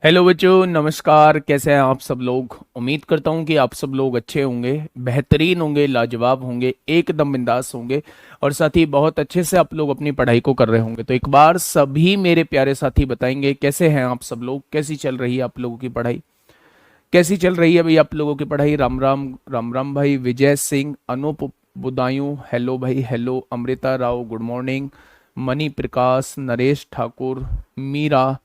Hello बच्चों, नमस्कार। कैसे हैं आप सब लोग? उम्मीद करता हूं कि आप सब लोग अच्छे होंगे, बेहतरीन होंगे, लाजवाब होंगे, एकदम बिंदास होंगे और साथ ही बहुत अच्छे से आप लोग अपनी पढ़ाई को कर रहे होंगे। तो एक बार सभी मेरे प्यारे साथी बताएंगे कैसे हैं आप सब लोग, कैसी चल रही है आप लोगों की पढ़ाई, कैसी चल रही है भाई आप लोगों की पढ़ाई। राम राम, राम राम भाई। विजय सिंह, अनूप बुदायूं, हेलो भाई, hello. Amrita Rao, good morning. Mani Prakash, Naresh Thakur, Meera,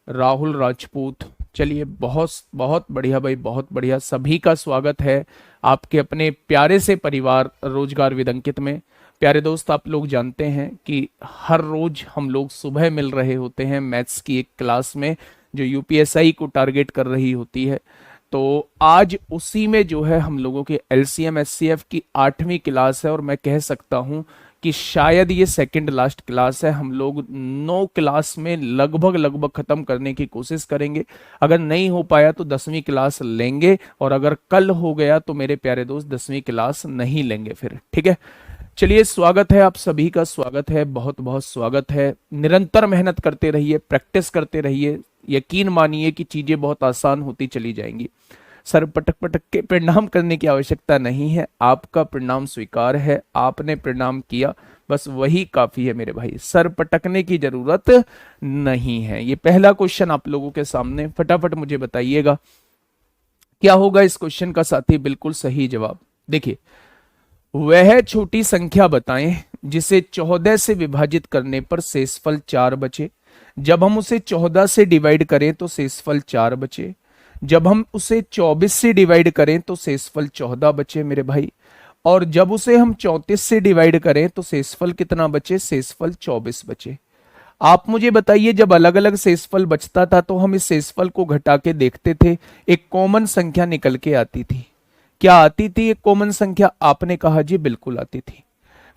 Rahul Rajput. चलिए, बहुत बहुत बढ़िया भाई, बहुत बढ़िया। सभी का स्वागत है आपके अपने प्यारे से परिवार रोजगार विदंकित में। प्यारे दोस्त, आप लोग जानते हैं कि हर रोज हम लोग सुबह मिल रहे होते हैं मैथ्स की एक क्लास में जो यूपीएसआई को टारगेट कर रही होती है। तो आज उसी में जो है हम लोगों के एलसीएम एचसीएफ की 8वीं क्लास है और मैं कह सकता हूं कि शायद ये सेकंड लास्ट क्लास है। हम लोग 9 क्लास में लगभग लगभग खत्म करने की कोशिश करेंगे। अगर नहीं हो पाया तो 10वीं क्लास लेंगे और अगर कल हो गया तो मेरे प्यारे दोस्त 10वीं क्लास नहीं लेंगे फिर, ठीक है। चलिए, स्वागत है आप सभी का, स्वागत है, बहुत बहुत स्वागत है। निरंतर मेहनत करते रहिए, प्रैक्टिस करते रहिए। यकीन मानिए कि चीजें बहुत आसान होती चली जाएंगी। सर पटक पटक के प्रणाम करने की आवश्यकता नहीं है। आपका प्रणाम स्वीकार है, आपने प्रणाम किया, बस वही काफी है मेरे भाई। सर पटकने की जरूरत नहीं है। ये पहला क्वेश्चन आप लोगों के सामने, फटाफट मुझे बताइएगा क्या होगा इस क्वेश्चन का साथी। बिल्कुल सही जवाब। देखिए, वह छोटी संख्या बताएं जिसे 14 से विभाजित करने पर शेषफल 4 बचे। जब हम उसे 14 से डिवाइड करें तो शेषफल 4 बचे। जब हम उसे 24 से डिवाइड करें तो शेषफल 14 बचे मेरे भाई। और जब उसे हम 34 से डिवाइड करें तो शेषफल कितना बचे? शेषफल 24 बचे। आप मुझे बताइए, जब अलग अलग शेषफल बचता था तो हम इस शेषफल को घटा के देखते थे, एक कॉमन संख्या निकल के आती थी। क्या आती थी एक कॉमन संख्या? आपने कहा जी बिल्कुल आती थी।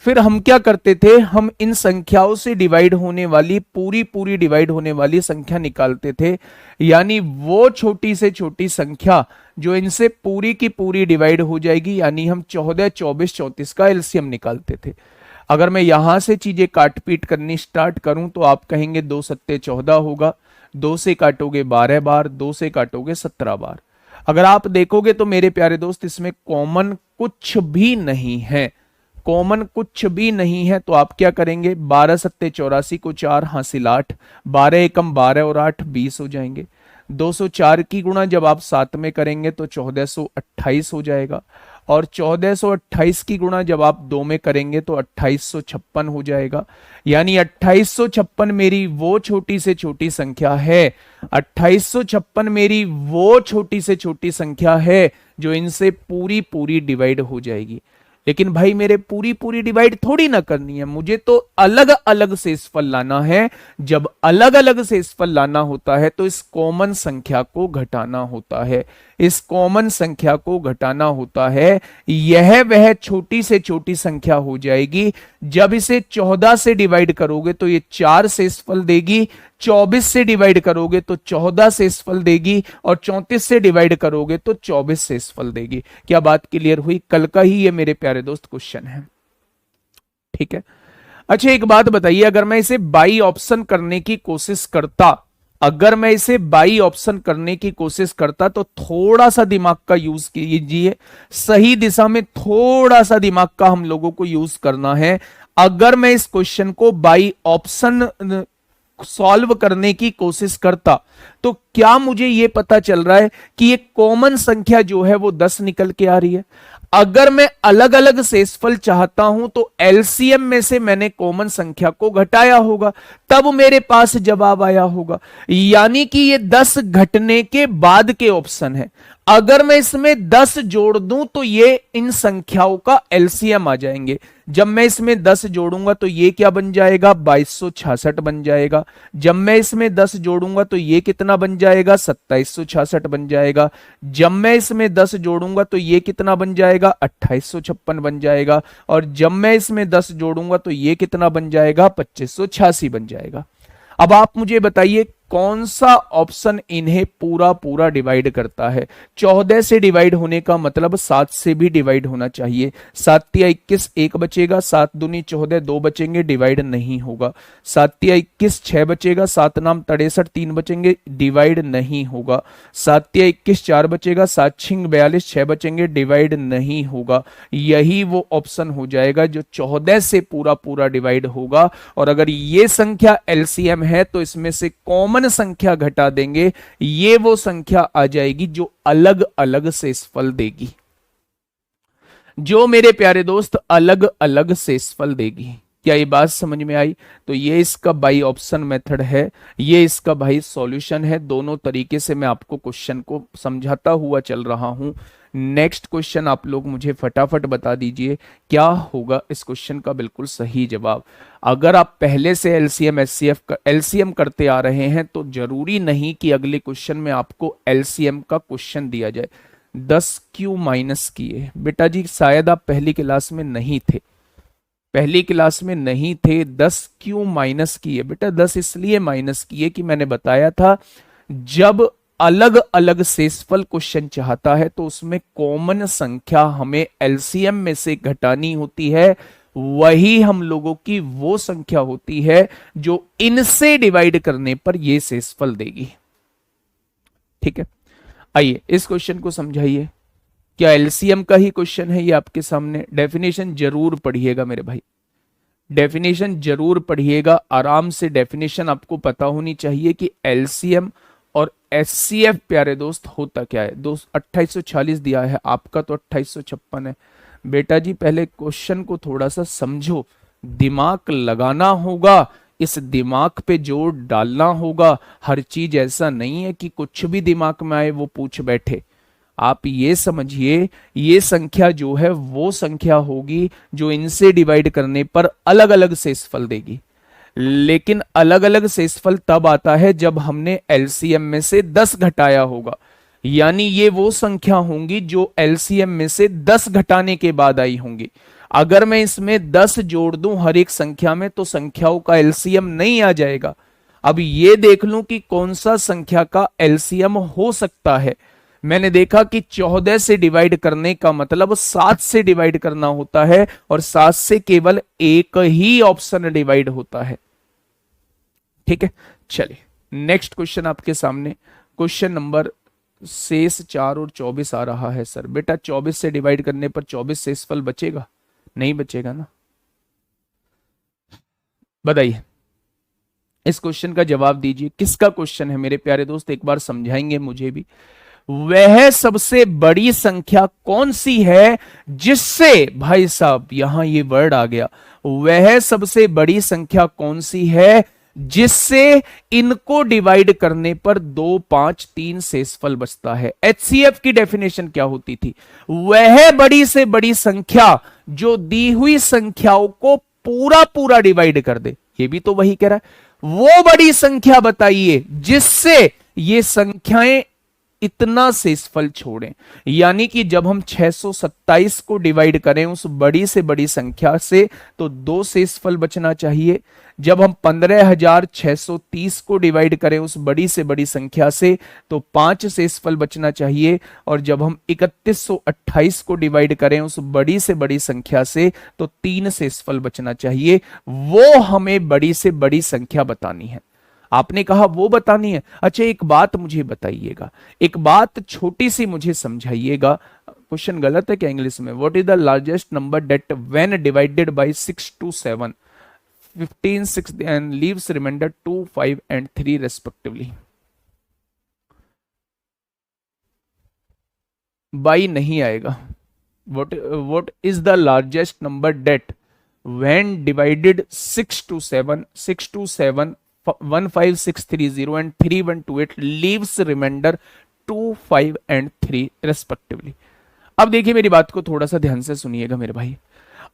फिर हम क्या करते थे, हम इन संख्याओं से डिवाइड होने वाली पूरी पूरी डिवाइड होने वाली संख्या निकालते थे। यानी वो छोटी से छोटी संख्या जो इनसे पूरी की पूरी डिवाइड हो जाएगी, यानी हम 14, 24, 34 का एलसीएम निकालते थे। अगर मैं यहां से चीजें काट पीट करनी स्टार्ट करूं तो आप कहेंगे 2 सत्ते 14 होगा। 2 से काटोगे 12 बार, 2 से काटोगे 17 बार। अगर आप देखोगे तो मेरे प्यारे दोस्त इसमें कॉमन कुछ भी नहीं है, कॉमन कुछ भी नहीं है। तो आप क्या करेंगे? 12 सत्ते 84 को 4 हासिल 8, 12 एकम 12 और 8 20 हो जाएंगे। 204 की गुणा जब आप 7 में करेंगे तो 1428 हो जाएगा। और 1428 की गुणा जब आप 2 में करेंगे तो 2856 हो जाएगा। यानी 2856 मेरी वो छोटी से छोटी संख्या है, 2856 मेरी वो छोटी से छोटी संख्या है जो इनसे पूरी पूरी डिवाइड हो जाएगी। लेकिन भाई मेरे पूरी पूरी डिवाइड थोड़ी ना करनी है, मुझे तो अलग अलग शेषफल लाना है। जब अलग अलग शेषफल लाना होता है तो इस कॉमन संख्या को घटाना होता है, इस कॉमन संख्या को घटाना होता है। यह वह छोटी से छोटी संख्या हो जाएगी। जब इसे 14 से डिवाइड करोगे तो ये 4 शेषफल देगी, 24 से डिवाइड करोगे तो 14 शेषफल देगी और 34 से डिवाइड करोगे तो 24 शेषफल देगी। क्या बात क्लियर हुई? कल का ही ये मेरे प्यारे दोस्त क्वेश्चन है, ठीक है। अच्छा, एक बात बताइए, अगर मैं इसे बाई ऑप्शन करने की कोशिश करता, अगर मैं इसे बाई ऑप्शन करने की कोशिश करता तो थोड़ा सा दिमाग का यूज कीजिए, सही दिशा में थोड़ा सा दिमाग का हम लोगों को यूज करना है। अगर मैं इस क्वेश्चन को बाई ऑप्शन सॉल्व करने की कोशिश करता तो क्या मुझे यह पता चल रहा है कि ये कॉमन संख्या जो है वो 10 निकल के आ रही है। अगर मैं अलग अलग शेषफल चाहता हूं तो एलसीएम में से मैंने कॉमन संख्या को घटाया होगा, तब मेरे पास जवाब आया होगा। यानी कि ये 10 घटने के बाद के ऑप्शन है। अगर मैं इसमें 10 जोड़ दूं तो ये इन संख्याओं का एलसीएम आ जाएंगे। जब मैं इसमें 10 जोड़ूंगा तो ये क्या बन जाएगा? 2266 बन जाएगा। जब मैं इसमें 10 जोड़ूंगा तो ये कितना बन जाएगा? 2766 बन जाएगा। जब मैं इसमें 10 जोड़ूंगा तो ये कितना बन जाएगा? 2856 बन जाएगा। और जब मैं इसमें 10 जोड़ूंगा तो ये कितना बन जाएगा? 2586 बन जाएगा। अब आप मुझे बताइए कौन सा ऑप्शन इन्हें पूरा पूरा डिवाइड करता है। 14 से डिवाइड होने का मतलब 7 से भी डिवाइड होना चाहिए। 7 तिया 21, 1 बचेगा, 7 दूनी 14, 2 बचेंगे, डिवाइड नहीं होगा। 7 तिया 21, 6 बचेगा, 7 नाम 63, 3 बचेंगे, डिवाइड नहीं होगा। 7 तिया 21, 4 बचेगा, 7 छिंग 42, 6 बचेंगे, डिवाइड नहीं होगा। यही वो ऑप्शन हो जाएगा जो 14 से पूरा पूरा डिवाइड होगा। और अगर ये संख्या एलसीएम है तो इसमें से कॉमन संख्या घटा देंगे, ये वो संख्या आ जाएगी जो अलग अलग शेषफल देगी, जो मेरे प्यारे दोस्त अलग अलग शेषफल देगी। क्या ये बात समझ में आई? तो ये इसका बाई ऑप्शन मेथड है, ये इसका भाई सॉल्यूशन है। दोनों तरीके से मैं आपको क्वेश्चन को समझाता हुआ चल रहा हूं। नेक्स्ट क्वेश्चन आप लोग मुझे फटाफट बता दीजिए क्या होगा इस क्वेश्चन का बिल्कुल सही जवाब। अगर आप पहले से एलसीएम एचसीएफ एलसीएम करते आ रहे हैं तो जरूरी नहीं कि अगले क्वेश्चन में आपको एलसीएम का क्वेश्चन दिया जाए। 10 क्यों माइनस किए? बेटा जी शायद आप पहली क्लास में नहीं थे, पहली क्लास में नहीं थे। 10 क्यों माइनस किए? बेटा 10 इसलिए माइनस किए कि मैंने बताया था जब अलग अलग शेषफल क्वेश्चन चाहता है तो उसमें कॉमन संख्या हमें एलसीएम में से घटानी होती है। वही हम लोगों की वो संख्या होती है जो इनसे डिवाइड करने पर ये शेषफल देगी। ठीक है, आइए इस क्वेश्चन को समझाइए। क्या एलसीएम का ही क्वेश्चन है ये आपके सामने? डेफिनेशन जरूर पढ़िएगा मेरे भाई, डेफिनेशन जरूर पढ़िएगा। आराम से डेफिनेशन आपको पता होनी चाहिए कि एलसीएम और एचसीएफ प्यारे दोस्त होता क्या है। 2840 दिया है, आपका तो 2856 है। बेटा जी पहले क्वेश्चन को थोड़ा सा समझो, दिमाग लगाना होगा, इस दिमाग पे जोर डालना होगा। हर चीज ऐसा नहीं है कि कुछ भी दिमाग में आए वो पूछ बैठे। आप ये समझिए ये संख्या जो है वो संख्या होगी जो इनसे डिवाइड करने पर अलग अलग शेषफल देगी। लेकिन अलग अलग शेषफल तब आता है जब हमने एलसीएम में से 10 घटाया होगा, यानी ये वो संख्या होंगी जो एलसीएम में से 10 घटाने के बाद आई होंगी। अगर मैं इसमें 10 जोड़ दूं हर एक संख्या में तो संख्याओं का एलसीएम नहीं आ जाएगा। अब ये देख लूं कि कौन सा संख्या का एलसीएम हो सकता है। मैंने देखा कि 14 से डिवाइड करने का मतलब 7 से डिवाइड करना होता है और 7 से केवल एक ही ऑप्शन डिवाइड होता है। ठीक है, चलिए नेक्स्ट क्वेश्चन आपके सामने। क्वेश्चन नंबर शेष 4 और 24 आ रहा है। सर बेटा 24 से डिवाइड करने पर 24 शेषफल बचेगा? नहीं बचेगा ना। बताइए इस क्वेश्चन का जवाब दीजिए। किसका क्वेश्चन है मेरे प्यारे दोस्त? एक बार समझाएंगे मुझे भी। वह सबसे बड़ी संख्या कौन सी है जिससे, भाई साहब यहां ये वर्ड आ गया, वह सबसे बड़ी संख्या कौन सी है जिससे इनको डिवाइड करने पर 2, 5, 3 शेषफल बचता है। एचसीएफ की डेफिनेशन क्या होती थी? वह बड़ी से बड़ी संख्या जो दी हुई संख्याओं को पूरा पूरा डिवाइड कर दे। ये भी तो वही कह रहा है, वो बड़ी संख्या बताइए जिससे ये संख्याएं इतना शेषफल छोड़ें। यानी कि जब हम 627 को डिवाइड करें उस बड़ी से बड़ी संख्या से तो 2 शेषफल बचना चाहिए। जब हम 15,630 को डिवाइड करें उस बड़ी से बड़ी संख्या से तो 5 शेषफल बचना चाहिए। और जब हम 3128 को डिवाइड करें उस बड़ी से बड़ी संख्या से तो 3 शेषफल बचना चाहिए। वो हमें बड़ी से बड़ी संख्या बतानी है। आपने कहा वो बतानी है। अच्छा एक बात मुझे बताइएगा, एक बात छोटी सी मुझे समझाइएगा। क्वेश्चन गलत है क्या इंग्लिश में? What is the largest number that when divided by 6 to 7, 15, 6 and leaves remainder 2, 5 and 3 respectively? By नहीं आएगा। What is the largest number that when divided 6 to 7, 6 to 7 15630 and 3128 leaves remainder 2, 5 and 3 respectively। अब देखिए मेरी बात को थोड़ा सा ध्यान से सुनिएगा मेरे भाई।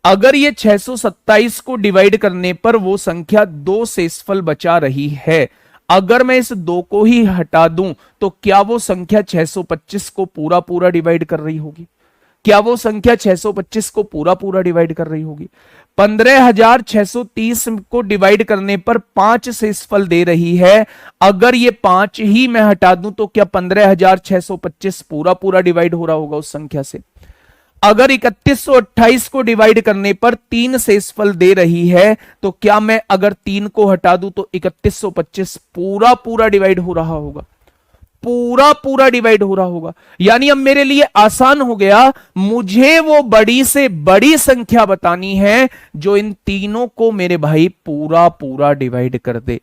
अगर ये 627 को डिवाइड करने पर वो संख्या 2 शेषफल बचा रही है, अगर मैं इस 2 को ही हटा दूं तो क्या वो संख्या 625 को पूरा पूरा डिवाइड कर रही होगी? क्या वो संख्या 625 को पूरा पूरा डिवाइड कर रही होगी? 15,630 को डिवाइड करने पर 5 शेषफल दे रही है। अगर ये 5 ही मैं हटा दूं तो क्या 15,625 पूरा पूरा डिवाइड हो रहा होगा उस संख्या से? अगर 3128 को डिवाइड करने पर 3 शेषफल दे रही है तो क्या मैं अगर 3 को हटा दूं तो 3125 पूरा पूरा डिवाइड हो रहा होगा? पूरा पूरा डिवाइड हो रहा होगा। यानी अब मेरे लिए आसान हो गया, मुझे वो बड़ी से बड़ी संख्या बतानी है जो इन तीनों को मेरे भाई पूरा पूरा डिवाइड कर दे।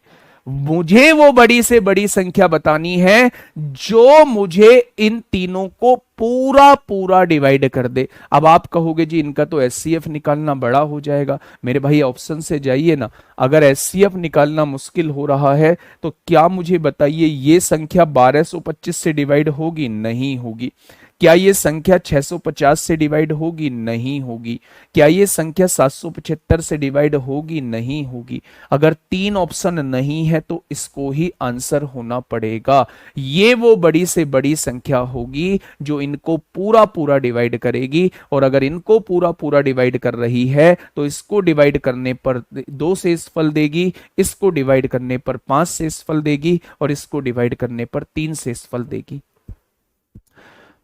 मुझे वो बड़ी से बड़ी संख्या बतानी है जो मुझे इन तीनों को पूरा पूरा डिवाइड कर दे। अब आप कहोगे जी इनका तो एचसीएफ निकालना बड़ा हो जाएगा। मेरे भाई ऑप्शन से जाइए ना। अगर एचसीएफ निकालना मुश्किल हो रहा है तो क्या मुझे बताइए ये संख्या 1225 से डिवाइड होगी? नहीं होगी। क्या ये संख्या 650 से डिवाइड होगी? नहीं होगी। क्या ये संख्या 775 से डिवाइड होगी? नहीं होगी। अगर 3 ऑप्शन नहीं है तो इसको ही आंसर होना पड़ेगा। ये वो बड़ी से बड़ी संख्या होगी जो इनको पूरा पूरा डिवाइड करेगी, और अगर इनको पूरा पूरा डिवाइड कर रही है तो इसको डिवाइड करने पर 2 शेषफल देगी, इसको डिवाइड करने पर 5 शेषफल देगी, और इसको डिवाइड करने पर 3 शेषफल देगी।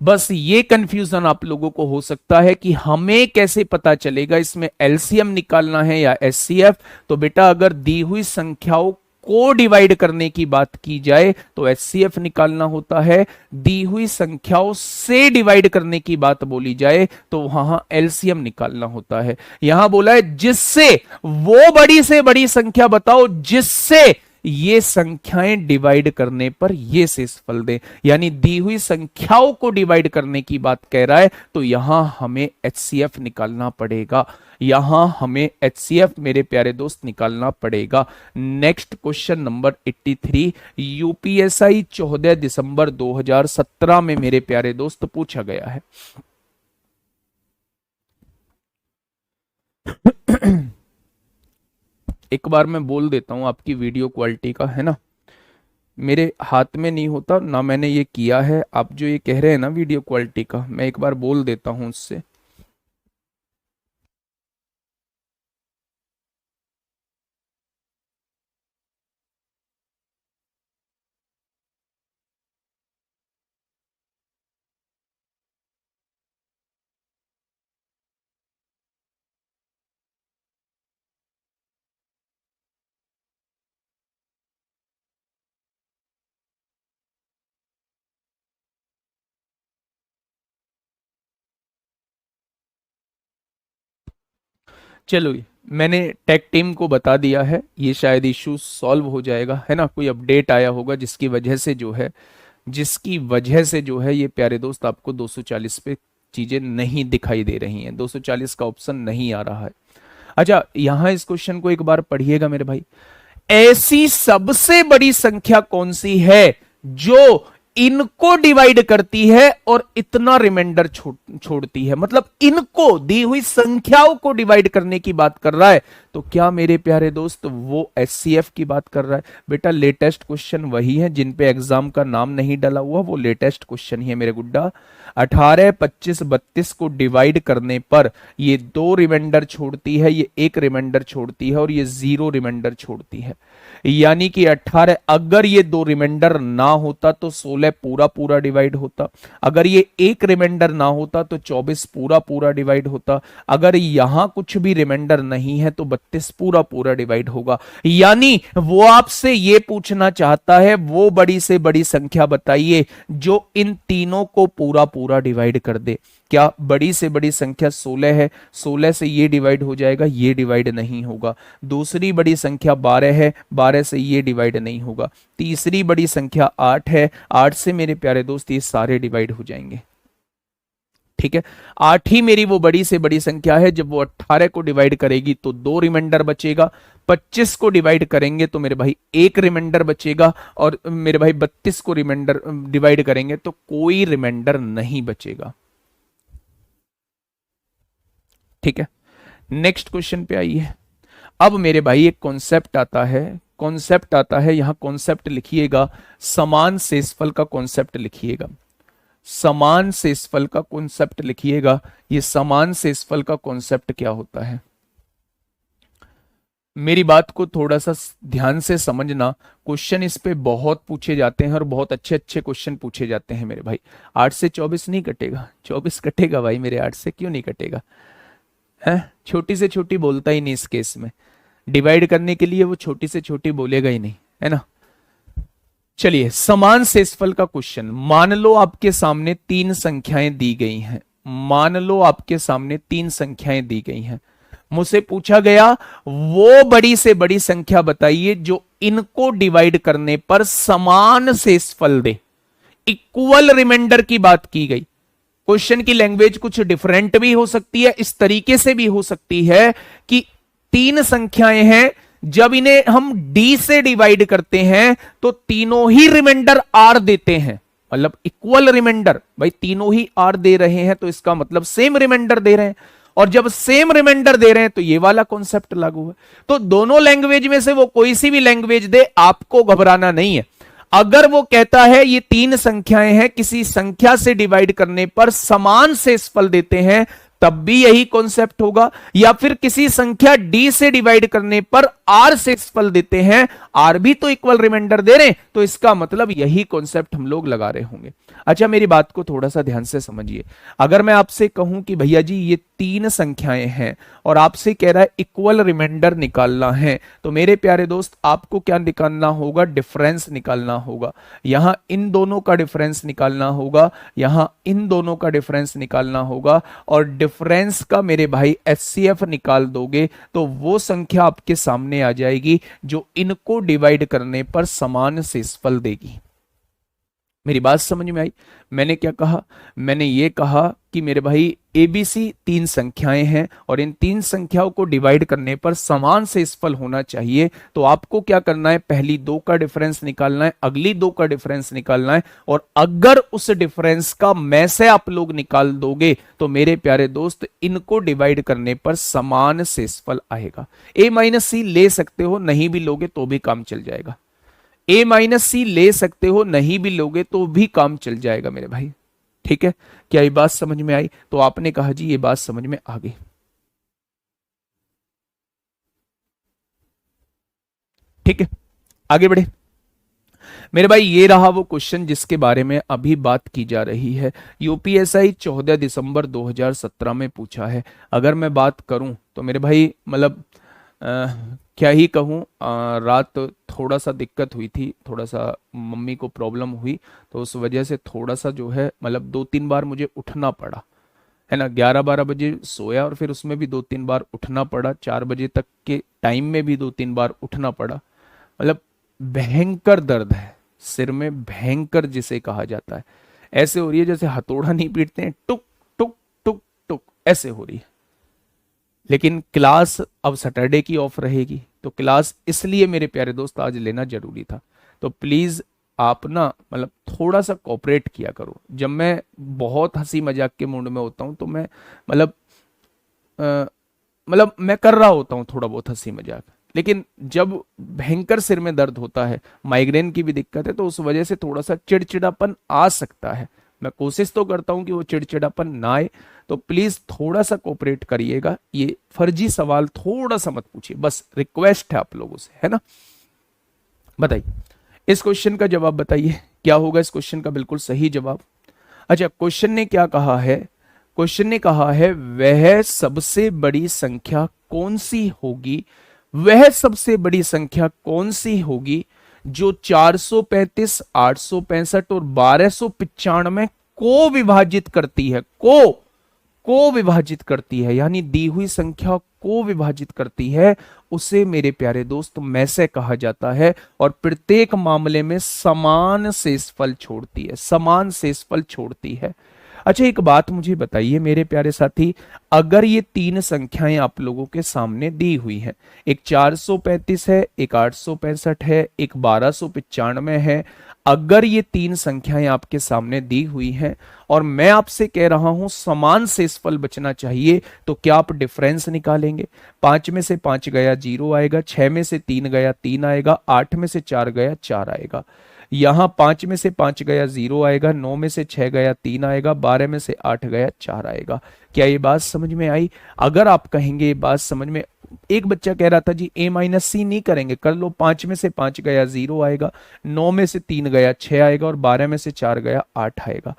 बस ये कंफ्यूजन आप लोगों को हो सकता है कि हमें कैसे पता चलेगा इसमें एलसीएम निकालना है या एचसीएफ। तो बेटा अगर दी हुई संख्याओं को डिवाइड करने की बात की जाए तो एचसीएफ निकालना होता है, दी हुई संख्याओं से डिवाइड करने की बात बोली जाए तो वहां एलसीएम निकालना होता है। यहां बोला है जिससे, वो बड़ी से बड़ी संख्या बताओ जिससे ये संख्याएं डिवाइड करने पर ये शेषफल दे, यानी दी हुई संख्याओं को डिवाइड करने की बात कह रहा है। तो यहां हमें एचसीएफ निकालना पड़ेगा, यहां हमें एचसीएफ मेरे प्यारे दोस्त निकालना पड़ेगा। नेक्स्ट क्वेश्चन नंबर 83 यूपीएसआई 14 दिसंबर 2017 में मेरे प्यारे दोस्त पूछा गया है। एक बार मैं बोल देता हूं आपकी वीडियो क्वालिटी का, है ना, मेरे हाथ में नहीं होता ना, मैंने ये किया है। आप जो ये कह रहे हैं ना वीडियो क्वालिटी का, मैं एक बार बोल देता हूं उससे। चलो मैंने टेक टीम को बता दिया है, ये शायद इशू सॉल्व हो जाएगा, है ना। कोई अपडेट आया होगा जिसकी वजह से जो है, ये प्यारे दोस्त आपको 240 पे चीजें नहीं दिखाई दे रही हैं, 240 का ऑप्शन नहीं आ रहा है। अच्छा यहां इस क्वेश्चन को एक बार पढ़िएगा मेरे भाई। ऐसी सबसे बड़ी संख्या कौन सी है जो इनको डिवाइड करती है और इतना रिमाइंडर छोड़ती है? मतलब इनको, दी हुई संख्याओं को डिवाइड करने की बात कर रहा है। तो क्या मेरे प्यारे दोस्त वो एचसीएफ की बात कर रहा है? बेटा लेटेस्ट क्वेश्चन वही है जिन पे एग्जाम का नाम नहीं डला हुआ, वो लेटेस्ट क्वेश्चन ही है मेरे गुड्डा। 18, 25, 32 को डिवाइड करने पर ये 2 रिमाइंडर छोड़ती है, ये 1 रिमाइंडर छोड़ती है, और ये 0 रिमाइंडर छोड़ती है। यानी कि 18, अगर ये 2 रिमाइंडर ना होता तो 16 पूरा पूरा डिवाइड होता, अगर ये 1 रिमाइंडर ना होता तो 24 पूरा पूरा डिवाइड होता, अगर यहां कुछ भी रिमाइंडर नहीं है तो 32 पूरा पूरा डिवाइड होगा। यानी वो आपसे ये पूछना चाहता है वो बड़ी से बड़ी संख्या बताइए जो इन तीनों को पूरा पूरा डिवाइड कर दे। क्या बड़ी से बड़ी संख्या 16 है? 16 से ये डिवाइड हो जाएगा, ये डिवाइड नहीं होगा। दूसरी बड़ी संख्या 12 है, 12 से ये डिवाइड नहीं होगा। तीसरी बड़ी संख्या 8 है, 8 से मेरे प्यारे दोस्त ये सारे डिवाइड हो जाएंगे। ठीक है, 8 ही मेरी वो बड़ी से बड़ी संख्या है। जब वो 18 को डिवाइड करेगी तो 2 रिमाइंडर बचेगा, 25 को डिवाइड करेंगे तो मेरे भाई 1 रिमाइंडर बचेगा, और मेरे भाई 32 को रिमाइंडर डिवाइड करेंगे तो कोई रिमाइंडर नहीं बचेगा। ठीक है, नेक्स्ट क्वेश्चन पे आइए। अब मेरे भाई एक कॉन्सेप्ट आता है, यहां कॉन्सेप्ट लिखिएगा, समान शेषफल का कॉन्सेप्ट लिखिएगा। समान शेषफल का कॉन्सेप्ट लिखिएगा। ये समान शेषफल का कॉन्सेप्ट क्या होता है, मेरी बात को थोड़ा सा ध्यान से समझना। क्वेश्चन इस पे बहुत पूछे जाते हैं और बहुत अच्छे अच्छे क्वेश्चन पूछे जाते हैं मेरे भाई। 8 से 24 नहीं कटेगा, 24 कटेगा भाई मेरे, 8 से क्यों नहीं कटेगा है। छोटी से छोटी बोलता ही नहीं इस केस में, डिवाइड करने के लिए वो छोटी से छोटी बोलेगा ही नहीं, है ना। चलिए, समान शेषफल का क्वेश्चन। मान लो आपके सामने तीन संख्याएं दी गई हैं, मान लो आपके सामने तीन संख्याएं दी गई हैं। मुझसे पूछा गया वो बड़ी से बड़ी संख्या बताइए जो इनको डिवाइड करने पर समान शेषफल दे। इक्वल रिमाइंडर की बात की गई। क्वेश्चन की लैंग्वेज कुछ डिफरेंट भी हो सकती है, इस तरीके से भी हो सकती है कि तीन संख्याएं हैं, जब इन्हें हम डी से डिवाइड करते हैं तो तीनों ही रिमाइंडर आर देते हैं, मतलब इक्वल रिमाइंडर। भाई तीनों ही आर दे रहे हैं तो इसका मतलब सेम रिमाइंडर दे रहे हैं, और जब सेम रिमाइंडर दे रहे हैं तो ये वाला कॉन्सेप्ट लागू है। तो दोनों लैंग्वेज में से वो कोई सी भी लैंग्वेज दे, आपको घबराना नहीं है। अगर वो कहता है ये तीन संख्याएं हैं, किसी संख्या से डिवाइड करने पर समान शेषफल देते हैं, तब भी यही कॉन्सेप्ट होगा। या फिर किसी संख्या डी से डिवाइड करने पर आर शेषफल देते हैं, आर भी तो इक्वल रिमाइंडर दे रहे हैं, तो इसका मतलब यही कॉन्सेप्ट हम लोग लगा रहे होंगे। अच्छा, मेरी बात को थोड़ा सा ध्यान से समझिए। अगर मैं आपसे कहूं कि भैया जी ये तीन संख्याएं हैं और आपसे कह रहा है इक्वल रिमाइंडर निकालना है, तो मेरे प्यारे दोस्त आपको क्या निकालना होगा, डिफरेंस निकालना होगा। यहां इन दोनों का डिफरेंस निकालना होगा, यहां इन दोनों का डिफरेंस निकालना होगा, और डिफरेंस का मेरे भाई एचसीएफ निकाल दोगे तो वो संख्या आपके सामने आ जाएगी जो इनको डिवाइड करने पर समान शेषफल देगी। मेरी बात समझ में आई? मैंने क्या कहा, मैंने ये कहा कि मेरे भाई एबीसी तीन संख्याएं हैं और इन तीन संख्याओं को डिवाइड करने पर समान शेषफल होना चाहिए। तो आपको क्या करना है, पहली दो का डिफरेंस निकालना है, अगली दो का डिफरेंस निकालना है, और अगर उस डिफरेंस का में से आप लोग निकाल दोगे तो मेरे प्यारे दोस्त इनको डिवाइड करने पर समान शेषफल आएगा। ए माइनस सी ले सकते हो, नहीं भी लोगे तो भी काम चल जाएगा। ए माइनस सी ले सकते हो, नहीं भी लोगे तो भी काम चल जाएगा मेरे भाई। ठीक है, क्या ये बात समझ में आई? तो आपने कहा जी ये बात समझ में आ गई। ठीक है, आगे बढ़े मेरे भाई। ये रहा वो क्वेश्चन जिसके बारे में अभी बात की जा रही है। यूपीएसआई 14 दिसंबर 2017 में पूछा है। अगर मैं बात करूं तो मेरे भाई मतलब क्या ही कहूँ, रात थोड़ा सा दिक्कत हुई थी, थोड़ा सा मम्मी को प्रॉब्लम हुई, तो उस वजह से थोड़ा सा जो है मतलब 2-3 बार मुझे उठना पड़ा, है ना। 11-12 बजे सोया और फिर उसमें भी 2-3 बार उठना पड़ा, 4 बजे तक के टाइम में भी 2-3 बार उठना पड़ा। मतलब भयंकर दर्द है सिर में, भयंकर जिसे कहा जाता है। ऐसे हो रही है जैसे हथौड़ा नहीं पीटते हैं, टुक टुक टुक टुक ऐसे हो रही है। लेकिन क्लास अब सैटरडे की ऑफ रहेगी, तो क्लास इसलिए मेरे प्यारे दोस्त आज लेना जरूरी था। तो प्लीज आप ना मतलब थोड़ा सा कोऑपरेट किया करो। जब मैं बहुत हंसी मजाक के मूड में होता हूं तो मैं मतलब मैं कर रहा होता हूं थोड़ा बहुत हंसी मजाक, लेकिन जब भयंकर सिर में दर्द होता है, माइग्रेन की भी दिक्कत है, तो उस वजह से थोड़ा सा चिड़चिड़ापन आ सकता है। मैं कोशिश तो करता हूं कि वो चिड़चिड़ापन ना आए, तो प्लीज थोड़ा सा कोऑपरेट करिएगा। ये फर्जी सवाल थोड़ा सा मत पूछिए, बस रिक्वेस्ट है आप लोगों से, है ना। बताइए इस क्वेश्चन का जवाब बताइए, क्या होगा इस क्वेश्चन का बिल्कुल सही जवाब। अच्छा, क्वेश्चन ने क्या कहा है, क्वेश्चन ने कहा है वह सबसे बड़ी संख्या कौन सी होगी, वह सबसे बड़ी संख्या कौन सी होगी जो 435, 865 और 1295 को विभाजित करती है। को विभाजित करती है, यानी दी हुई संख्या को विभाजित करती है, उसे मेरे प्यारे दोस्त में से कहा जाता है। और प्रत्येक मामले में समान शेषफल छोड़ती है, समान शेषफल छोड़ती है। अच्छा, एक बात मुझे बताइए मेरे प्यारे साथी, अगर ये तीन संख्याएं आप लोगों के सामने दी हुई हैं, एक 435 है, एक 865 है, एक 1295 है, अगर ये तीन संख्याएं आपके सामने दी हुई हैं और मैं आपसे कह रहा हूं समान शेषफल बचना चाहिए, तो क्या आप डिफरेंस निकालेंगे? 5 में से 5 गया 0 आएगा, 6 में से 3 गया 3 आएगा, 8 में से 4 गया 4 आएगा। यहां 5 में से 5 गया 0 आएगा, 9 में से 6 गया 3 आएगा, 12 में से 8 गया 4 आएगा। क्या ये बात समझ में आई? अगर आप कहेंगे ये बात समझ में, एक बच्चा कह रहा था जी a माइनस सी नहीं करेंगे, कर लो। 5 में से 5 गया 0 आएगा, 9 में से 3 गया 6 आएगा, और 12 में से 4 गया 8 आएगा।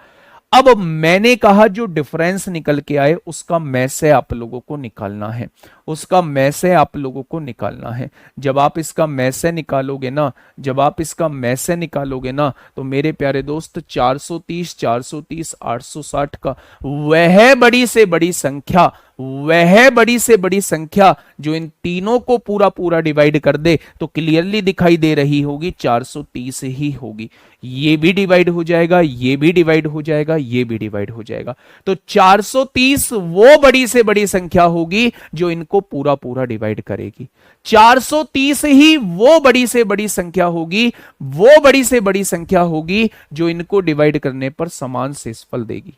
अब मैंने कहा जो डिफरेंस निकल के आए उसका में से आप लोगों को निकालना है, उसका में से आप लोगों को निकालना है। जब आप इसका में से निकालोगे ना, जब आप इसका में से निकालोगे ना, तो मेरे प्यारे दोस्त 430, 430, 860 का वह बड़ी से बड़ी संख्या, वह बड़ी से बड़ी संख्या जो इन तीनों को पूरा पूरा डिवाइड कर दे तो क्लियरली दिखाई दे रही होगी 430 ही होगी। ये भी डिवाइड हो जाएगा, ये भी डिवाइड हो जाएगा, ये भी डिवाइड हो जाएगा। तो 430 वो बड़ी से बड़ी संख्या होगी जो इनको पूरा पूरा डिवाइड करेगी। 430 ही वो बड़ी से बड़ी संख्या होगी, वो बड़ी से बड़ी संख्या होगी जो इनको डिवाइड करने पर समान शेषफल देगी।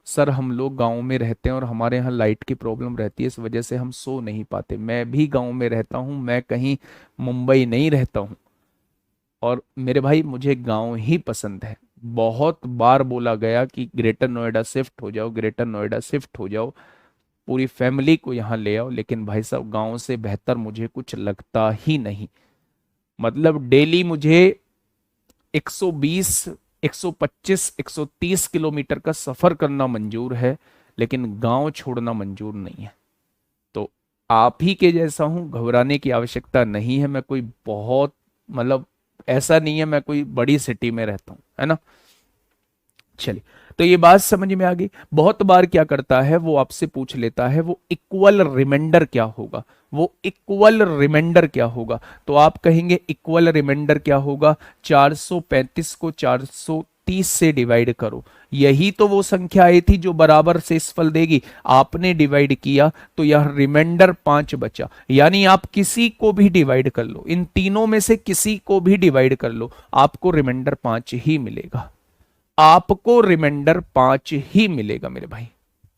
सर हम लोग गांव में रहते हैं और हमारे यहाँ लाइट की प्रॉब्लम रहती है, इस वजह से हम सो नहीं पाते। मैं भी गांव में रहता हूं, मैं कहीं मुंबई नहीं रहता हूं। और मेरे भाई मुझे गांव ही पसंद है। बहुत बार बोला गया कि ग्रेटर नोएडा शिफ्ट हो जाओ, ग्रेटर नोएडा शिफ्ट हो जाओ, पूरी फैमिली को यहाँ ले आओ, लेकिन भाई साहब गांव से बेहतर मुझे कुछ लगता ही नहीं। मतलब डेली मुझे 120, 125, 130 किलोमीटर का सफर करना मंजूर है, लेकिन गांव छोड़ना मंजूर नहीं है। तो आप ही के जैसा हूं, घबराने की आवश्यकता नहीं है। मैं कोई बहुत, मतलब ऐसा नहीं है मैं कोई बड़ी सिटी में रहता हूं, है ना। चलिए, तो ये बात समझ में आ गई। बहुत बार क्या करता है वो आपसे पूछ लेता है वो इक्वल रिमाइंडर क्या होगा, वो इक्वल रिमाइंडर क्या होगा। तो आप कहेंगे इक्वल रिमाइंडर क्या होगा, 435 को 430 से डिवाइड करो। यही तो वो संख्या आई थी जो बराबर शेषफल देगी। आपने डिवाइड किया तो यह रिमाइंडर 5 बचा, यानी आप किसी को भी डिवाइड कर लो, इन तीनों में से किसी को भी डिवाइड कर लो, आपको रिमाइंडर 5 ही मिलेगा, आपको रिमाइंडर 5 ही मिलेगा मेरे भाई।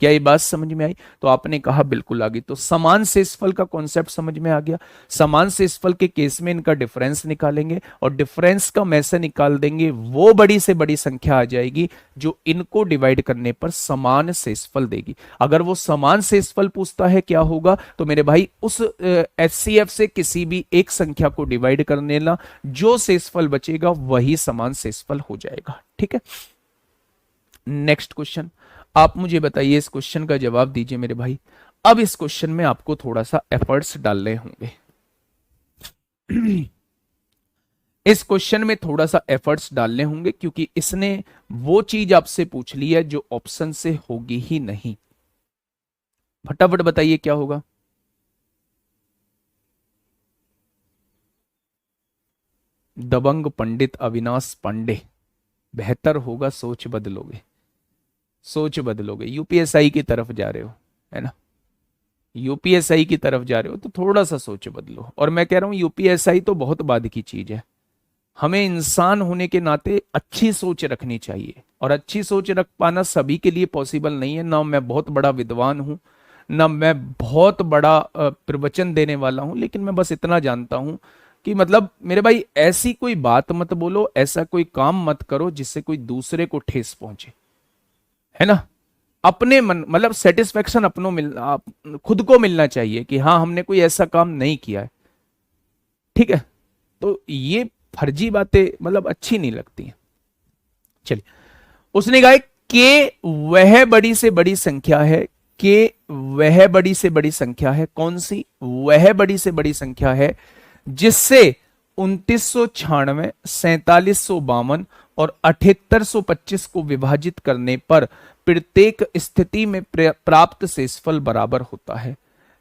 क्या ये बात समझ में आई? तो आपने कहा बिल्कुल आ गई। तो समान शेषफल का कॉन्सेप्ट समझ में आ गया। समान शेषफल के केस में इनका डिफरेंस निकालेंगे और डिफरेंस का में से निकाल देंगे, वो बड़ी से बड़ी संख्या आ जाएगी जो इनको डिवाइड करने पर समान शेषफल देगी। अगर वो समान शेषफल पूछता है क्या होगा, तो मेरे भाई उस HCF से किसी भी एक संख्या को डिवाइड कर लेना, जो शेषफल बचेगा वही समान शेषफल हो जाएगा। ठीक है, नेक्स्ट क्वेश्चन। आप मुझे बताइए, इस क्वेश्चन का जवाब दीजिए मेरे भाई। अब इस क्वेश्चन में आपको थोड़ा सा एफर्ट्स डालने होंगे। इस क्वेश्चन में थोड़ा सा एफर्ट्स डालने होंगे क्योंकि इसने वो चीज आपसे पूछ ली है जो ऑप्शन से होगी ही नहीं। फटाफट बताइए क्या होगा। दबंग पंडित अविनाश पांडे, बेहतर होगा सोच बदलोगे, सोच बदलोगे। यूपीएसआई की तरफ जा रहे हो, है ना, यूपीएसआई की तरफ जा रहे हो तो थोड़ा सा सोच बदलो। और मैं कह रहा हूं यूपीएसआई तो बहुत बाद की चीज है, हमें इंसान होने के नाते अच्छी सोच रखनी चाहिए। और अच्छी सोच रख पाना सभी के लिए पॉसिबल नहीं है। ना मैं बहुत बड़ा विद्वान हूं, ना मैं बहुत बड़ा प्रवचन देने वाला हूं, लेकिन मैं बस इतना जानता हूं कि मतलब मेरे भाई ऐसी कोई बात मत बोलो, ऐसा कोई काम मत करो जिससे कोई दूसरे को ठेस पहुंचे, है ना। अपने मन, मतलब सेटिस्फेक्शन अपनों खुद को मिलना चाहिए कि हाँ हमने कोई ऐसा काम नहीं किया है। ठीक है, तो ये फर्जी बातें मतलब अच्छी नहीं लगती हैं। चलिए, उसने कहा कि वह बड़ी से बड़ी संख्या है, कि वह बड़ी से बड़ी संख्या है। कौन सी वह बड़ी से बड़ी संख्या है जिससे 2996, 4752 और 7825 को विभाजित करने पर प्रत्येक स्थिति में प्राप्त शेषफल बराबर होता है।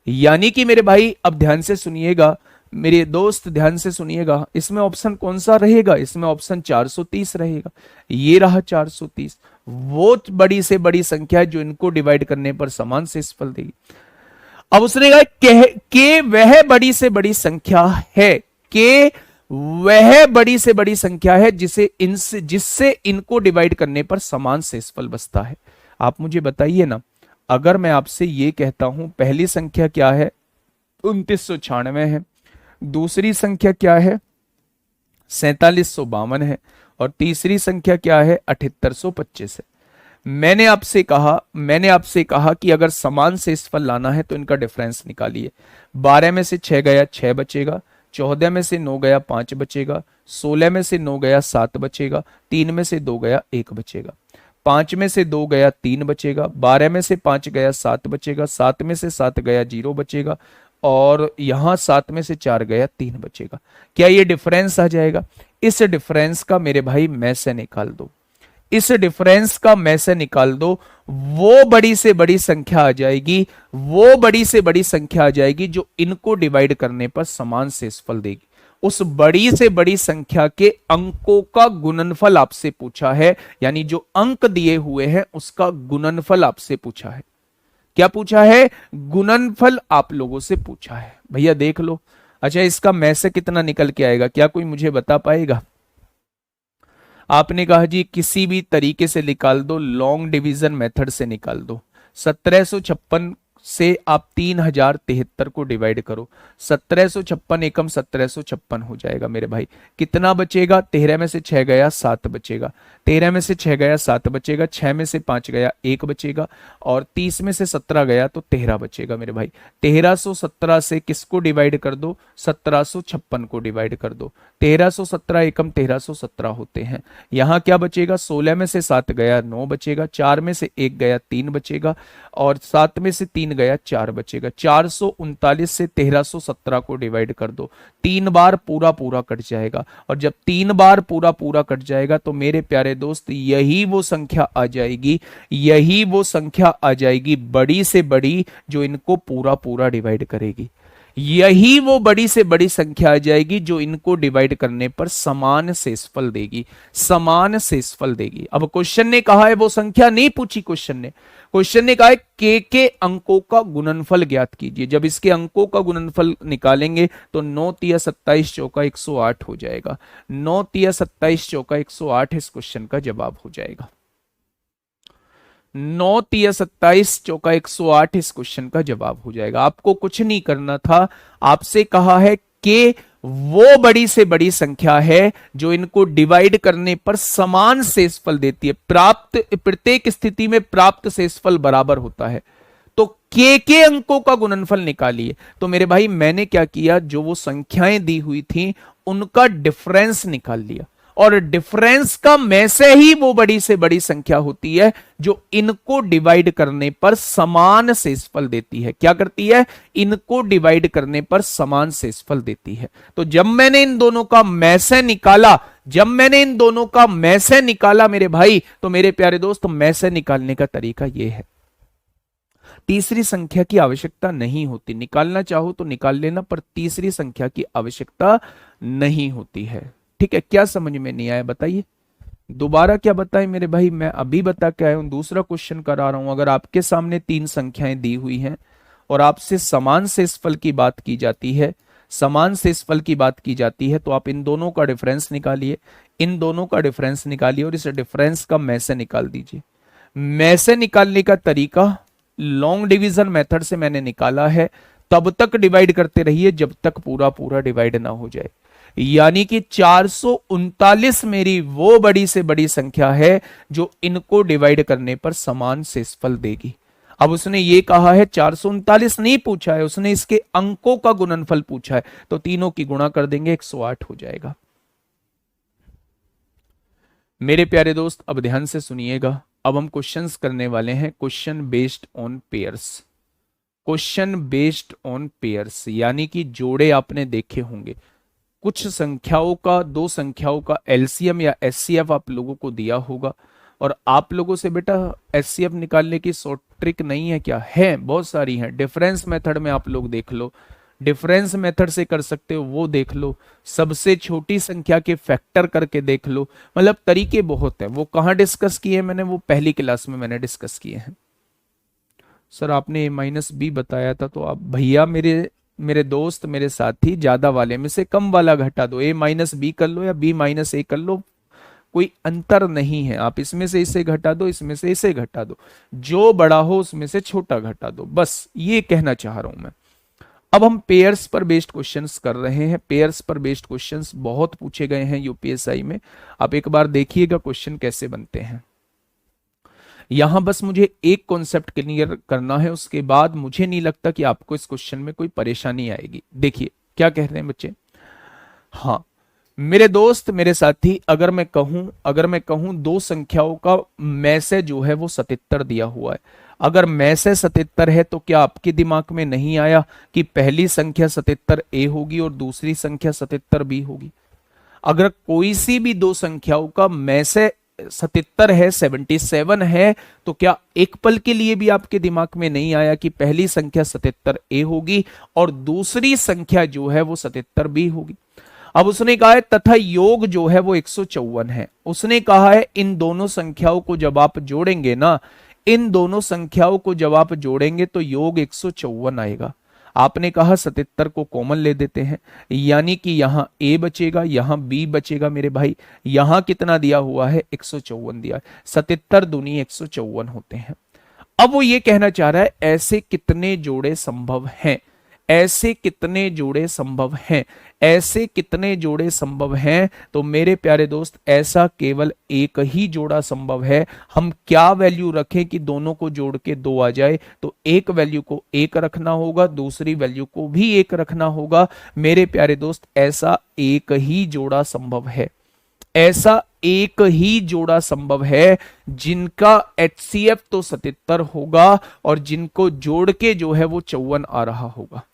यानी कि मेरे भाई अब ध्यान से सुनिएगा, मेरे दोस्त ध्यान से सुनिएगा, इसमें ऑप्शन कौन सा रहेगा, इसमें ऑप्शन 430 रहेगा। ये रहा 430, वो बड़ी से बड़ी संख्या है जो इनको डिवाइड करने पर समान शेषफल देगी। अब उसने कहा कि वह बड़ी से बड़ी संख्या है, कि वह बड़ी से बड़ी संख्या है जिससे इनको डिवाइड करने पर समान शेषफल बचता है। आप मुझे बताइए ना, अगर मैं आपसे ये कहता हूं पहली संख्या क्या है, 2996 है, दूसरी संख्या क्या है, 4752 है, और तीसरी संख्या क्या है, 7825 है। मैंने आपसे कहा कि अगर समान शेषफल लाना है तो इनका डिफरेंस निकालिए। 12 में से 6 गया 6 बचेगा, 14 में से 9 गया 5 बचेगा, 16 में से 9 गया 7 बचेगा, 3 में से 2 गया 1 बचेगा, 5 में से 2 गया 3 बचेगा, 12 में से 5 गया 7 बचेगा, 7 में से 7 गया 0 बचेगा, और यहां 7 में से 4 गया 3 बचेगा। क्या ये डिफरेंस आ जाएगा? इस डिफरेंस का मेरे भाई में से निकाल दो, इस डिफरेंस का में से निकाल दो। वो बड़ी से बड़ी संख्या आ जाएगी, वो बड़ी से बड़ी संख्या आ जाएगी जो इनको डिवाइड करने पर समान शेषफल देगी। उस बड़ी से बड़ी संख्या के अंकों का गुणनफल आपसे पूछा है, यानी जो अंक दिए हुए हैं उसका गुणनफल आपसे पूछा है। क्या पूछा है? गुणनफल आप लोगों से पूछा है। भैया देख लो। अच्छा, इसका में से कितना निकल के आएगा, क्या कोई मुझे बता पाएगा? आपने कहा जी किसी भी तरीके से निकाल दो, लॉन्ग डिवीजन मेथड से निकाल दो। 1756 से आप 3073 को डिवाइड करो। 1756 एकम 1756 हो जाएगा मेरे भाई। कितना बचेगा? 13 में से 6 गया 7 बचेगा, 13 में से 6 गया 7 बचेगा, 6 में से 5 गया 1 बचेगा, और 30 में से 17 गया तो 13 बचेगा मेरे भाई। 1317 से किसको डिवाइड कर दो? 1756 को डिवाइड कर दो। 1317 एकम 1317 होते हैं। यहां क्या बचेगा? 16 में से 7 गया 9 बचेगा, 4 में से 1 गया 3 बचेगा, और 7 में से 3 गया 4 बचेगा। 439 से 1317 को डिवाइड कर दो। 3 बार पूरा पूरा कट जाएगा, और जब 3 बार पूरा पूरा कट जाएगा तो मेरे प्यारे दोस्त यही वो संख्या आ जाएगी, यही वो संख्या आ जाएगी बड़ी से बड़ी जो इनको पूरा पूरा डिवाइड करेगी। यही वो बड़ी से बड़ी संख्या आ जाएगी जो इनको डिवाइड करने पर समान शेषफल देगी, समान शेषफल देगी। अब क्वेश्चन ने कहा है, वो संख्या नहीं पूछी क्वेश्चन ने कहा है के अंकों का गुणनफल ज्ञात कीजिए। जब इसके अंकों का गुणनफल निकालेंगे तो 9 तिया 27 चौका 108 हो जाएगा। 9 तिया 27 चौका 108 इस क्वेश्चन का जवाब हो जाएगा। 9 तिया 27 चौका 108 इस क्वेश्चन का जवाब हो जाएगा। आपको कुछ नहीं करना था, आपसे कहा है कि वो बड़ी से बड़ी संख्या है जो इनको डिवाइड करने पर समान शेषफल देती है। प्रत्येक स्थिति में प्राप्त शेषफल बराबर होता है। तो के अंकों का गुणनफल निकालिए। तो मेरे भाई मैंने क्या किया, जो वो संख्याएं दी हुई थी उनका डिफरेंस निकाल लिया, और डिफरेंस का में से ही वो बड़ी से बड़ी संख्या होती है जो इनको डिवाइड करने पर समान शेषफल देती है। क्या करती है? इनको डिवाइड करने पर समान शेषफल देती है। तो जब मैंने इन दोनों का में से निकाला, मेरे भाई, तो मेरे प्यारे दोस्त में से निकालने का तरीका यह है। तीसरी संख्या की आवश्यकता नहीं होती, निकालना चाहो तो निकाल लेना, पर तीसरी संख्या की आवश्यकता नहीं होती है। ठीक है, क्या समझ में नहीं आया बताइए? दोबारा क्या बताएं मेरे भाई? मैं अभी बता के आया हूं, दूसरा क्वेश्चन करा रहा हूं। अगर आपके सामने 3 संख्याएं दी हुई हैं और आपसे समान शेषफल की बात की जाती है, समान शेषफल की बात की जाती है, तो आप इन दोनों का डिफरेंस निकालिए, इन दोनों का डिफरेंस निकालिए, और इस डिफरेंस का में से निकाल दीजिए। में से निकालने का तरीका लॉन्ग डिवीजन मेथड से मैंने निकाला है। तब तक डिवाइड करते रहिए जब तक पूरा पूरा डिवाइड ना हो जाए। यानी कि 439 मेरी वो बड़ी से बड़ी संख्या है जो इनको डिवाइड करने पर समान शेषफल देगी। अब उसने ये कहा है, 439 नहीं पूछा है, उसने इसके अंकों का गुणनफल पूछा है, तो तीनों की गुणा कर देंगे 108 हो जाएगा। मेरे प्यारे दोस्त अब ध्यान से सुनिएगा। अब हम क्वेश्चंस करने वाले हैं, question based on pairs. Question based on pairs यानी कि जोड़े आपने देखे होंगे। कुछ संख्याओं का, 2 संख्याओं का एलसीएम या एचसीएफ आप लोगों को दिया होगा, और आप लोगों से बेटा एचसीएफ निकालने की शॉर्ट ट्रिक नहीं है क्या? है, बहुत सारी हैं। डिफरेंस मेथड में आप लोग देख लो, डिफरेंस मेथड से कर सकते हो, वो देख लो। सबसे छोटी संख्या के फैक्टर करके देख लो। मतलब तरीके बहुत हैं। वो कहाँ डिस्कस किए मैंने? वो पहली क्लास में मैंने डिस्कस किए हैं। सर आपने a-b बताया था, तो आप भैया मेरे दोस्त, मेरे साथी, ज्यादा वाले में से कम वाला घटा दो। a-b कर लो या b-a कर लो, कोई अंतर नहीं है। आप इसमें से इसे घटा दो, इसमें से इसे घटा दो, जो बड़ा हो उसमें से छोटा घटा दो, बस ये कहना चाह रहा हूं मैं। अब हम पेयर्स पर बेस्ड क्वेश्चंस कर रहे हैं। पेयर्स पर बेस्ड क्वेश्चंस बहुत पूछे गए हैं यूपीएसआई में। आप एक बार देखिएगा क्वेश्चन कैसे बनते हैं। यहां बस मुझे एक कॉन्सेप्ट क्लियर करना है, उसके बाद मुझे नहीं लगता कि आपको इस क्वेश्चन में कोई परेशानी आएगी। देखिए क्या कह रहे हैं बच्चे। हाँ मेरे दोस्त, मेरे साथी, अगर मैं कहूं दो संख्याओं का में से जो है वो 77 दिया हुआ है। अगर में से 77 है तो क्या आपके दिमाग में नहीं आया कि पहली संख्या 77 ए होगी और दूसरी संख्या 77 बी होगी? अगर कोई सी भी दो संख्याओं का में से 77 है, 77 है, तो क्या एक पल के लिए भी आपके दिमाग में नहीं आया कि पहली संख्या 77 ए होगी और दूसरी संख्या जो है वो 77 बी होगी? अब उसने कहा है तथा योग जो है वो 154 है। उसने कहा है इन दोनों संख्याओं को जब आप जोड़ेंगे ना, इन दोनों संख्याओं को जब आप जोड़ेंगे तो योग 154 आएगा। आपने कहा 77 को कॉमन ले देते हैं, यानी कि यहां ए बचेगा, यहां बी बचेगा मेरे भाई। यहां कितना दिया हुआ है? 154 दिया है। 77 दूनी 154 होते हैं। अब वो ये कहना चाह रहा है ऐसे कितने जोड़े संभव हैं, ऐसे कितने जोड़े संभव हैं, ऐसे कितने जोड़े संभव हैं? तो मेरे प्यारे दोस्त ऐसा केवल एक ही जोड़ा संभव है। हम क्या वैल्यू रखें कि दोनों को जोड़ के 2 आ जाए? तो एक वैल्यू को 1 रखना होगा, दूसरी वैल्यू को भी 1 रखना होगा। मेरे प्यारे दोस्त ऐसा एक ही जोड़ा संभव है, ऐसा एक ही जोड़ा संभव है जिनका HCF तो 77 होगा और जिनको जोड़ के जो है वो 54 आ रहा होगा।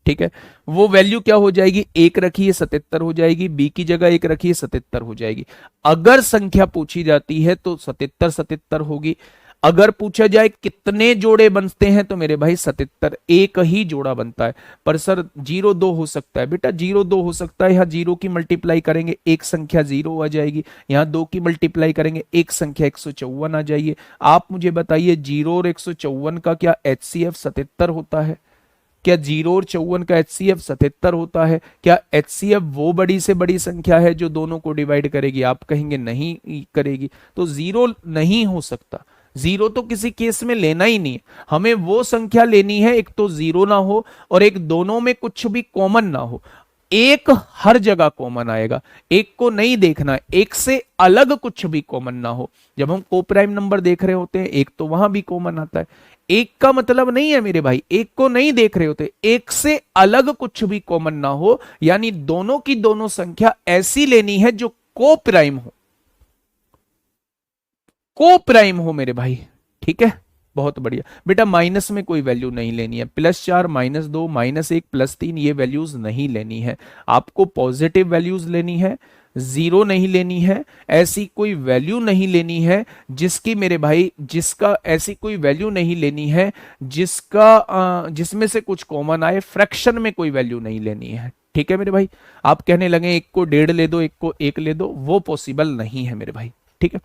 ठीक है, वो वैल्यू क्या हो जाएगी? 1 रखिए 77 हो जाएगी, बी की जगह 1 रखिए 77 हो जाएगी। अगर संख्या पूछी जाती है तो 77 77 होगी। अगर पूछा जाए कितने जोड़े बनते हैं तो मेरे भाई 77 एक ही जोड़ा बनता है। पर सर 0 2 हो सकता है। बेटा 0 2 हो सकता है, यहाँ 0 की मल्टीप्लाई करेंगे एक संख्या 0 आ जाएगी, यहाँ 2 की मल्टीप्लाई करेंगे एक संख्या 154 आ जाइए। आप मुझे बताइए 0 और 154 का क्या HCF 77 होता है? क्या 0 और 54 का HCF 77 होता है? क्या HCF वो बड़ी से बड़ी संख्या है जो दोनों को डिवाइड करेगी? आप कहेंगे नहीं करेगी। तो 0 नहीं हो सकता, 0 तो किसी केस में लेना ही नहीं है। हमें वो संख्या लेनी है एक तो 0 ना हो और एक दोनों में कुछ भी कॉमन ना हो। एक हर जगह कॉमन आएगा, एक को नहीं देखना, एक से अलग कुछ भी कॉमन ना हो। जब हम कोप्राइम नंबर देख रहे होते हैं एक तो वहां भी कॉमन आता है। एक का मतलब नहीं है मेरे भाई एक को नहीं देख रहे होते, एक से अलग कुछ भी कॉमन ना हो, यानी दोनों की दोनों संख्या ऐसी लेनी है जो कोप्राइम हो, कोप्राइम हो मेरे भाई। ठीक है, बहुत बढ़िया बेटा। माइनस में कोई वैल्यू नहीं लेनी है, +4 -2 -1 +3 ये वैल्यूज नहीं लेनी है। आपको पॉजिटिव वैल्यूज लेनी है, 0 नहीं लेनी है। ऐसी कोई वैल्यू नहीं लेनी है जिसकी मेरे भाई जिसका ऐसी कोई वैल्यू नहीं लेनी है जिसका जिसमें से कुछ कॉमन आए। फ्रैक्शन में कोई वैल्यू नहीं लेनी है। ठीक है मेरे भाई, आप कहने लगे एक को 1.5 ले दो, एक को 1 ले दो, वो पॉसिबल नहीं है मेरे भाई। ठीक है,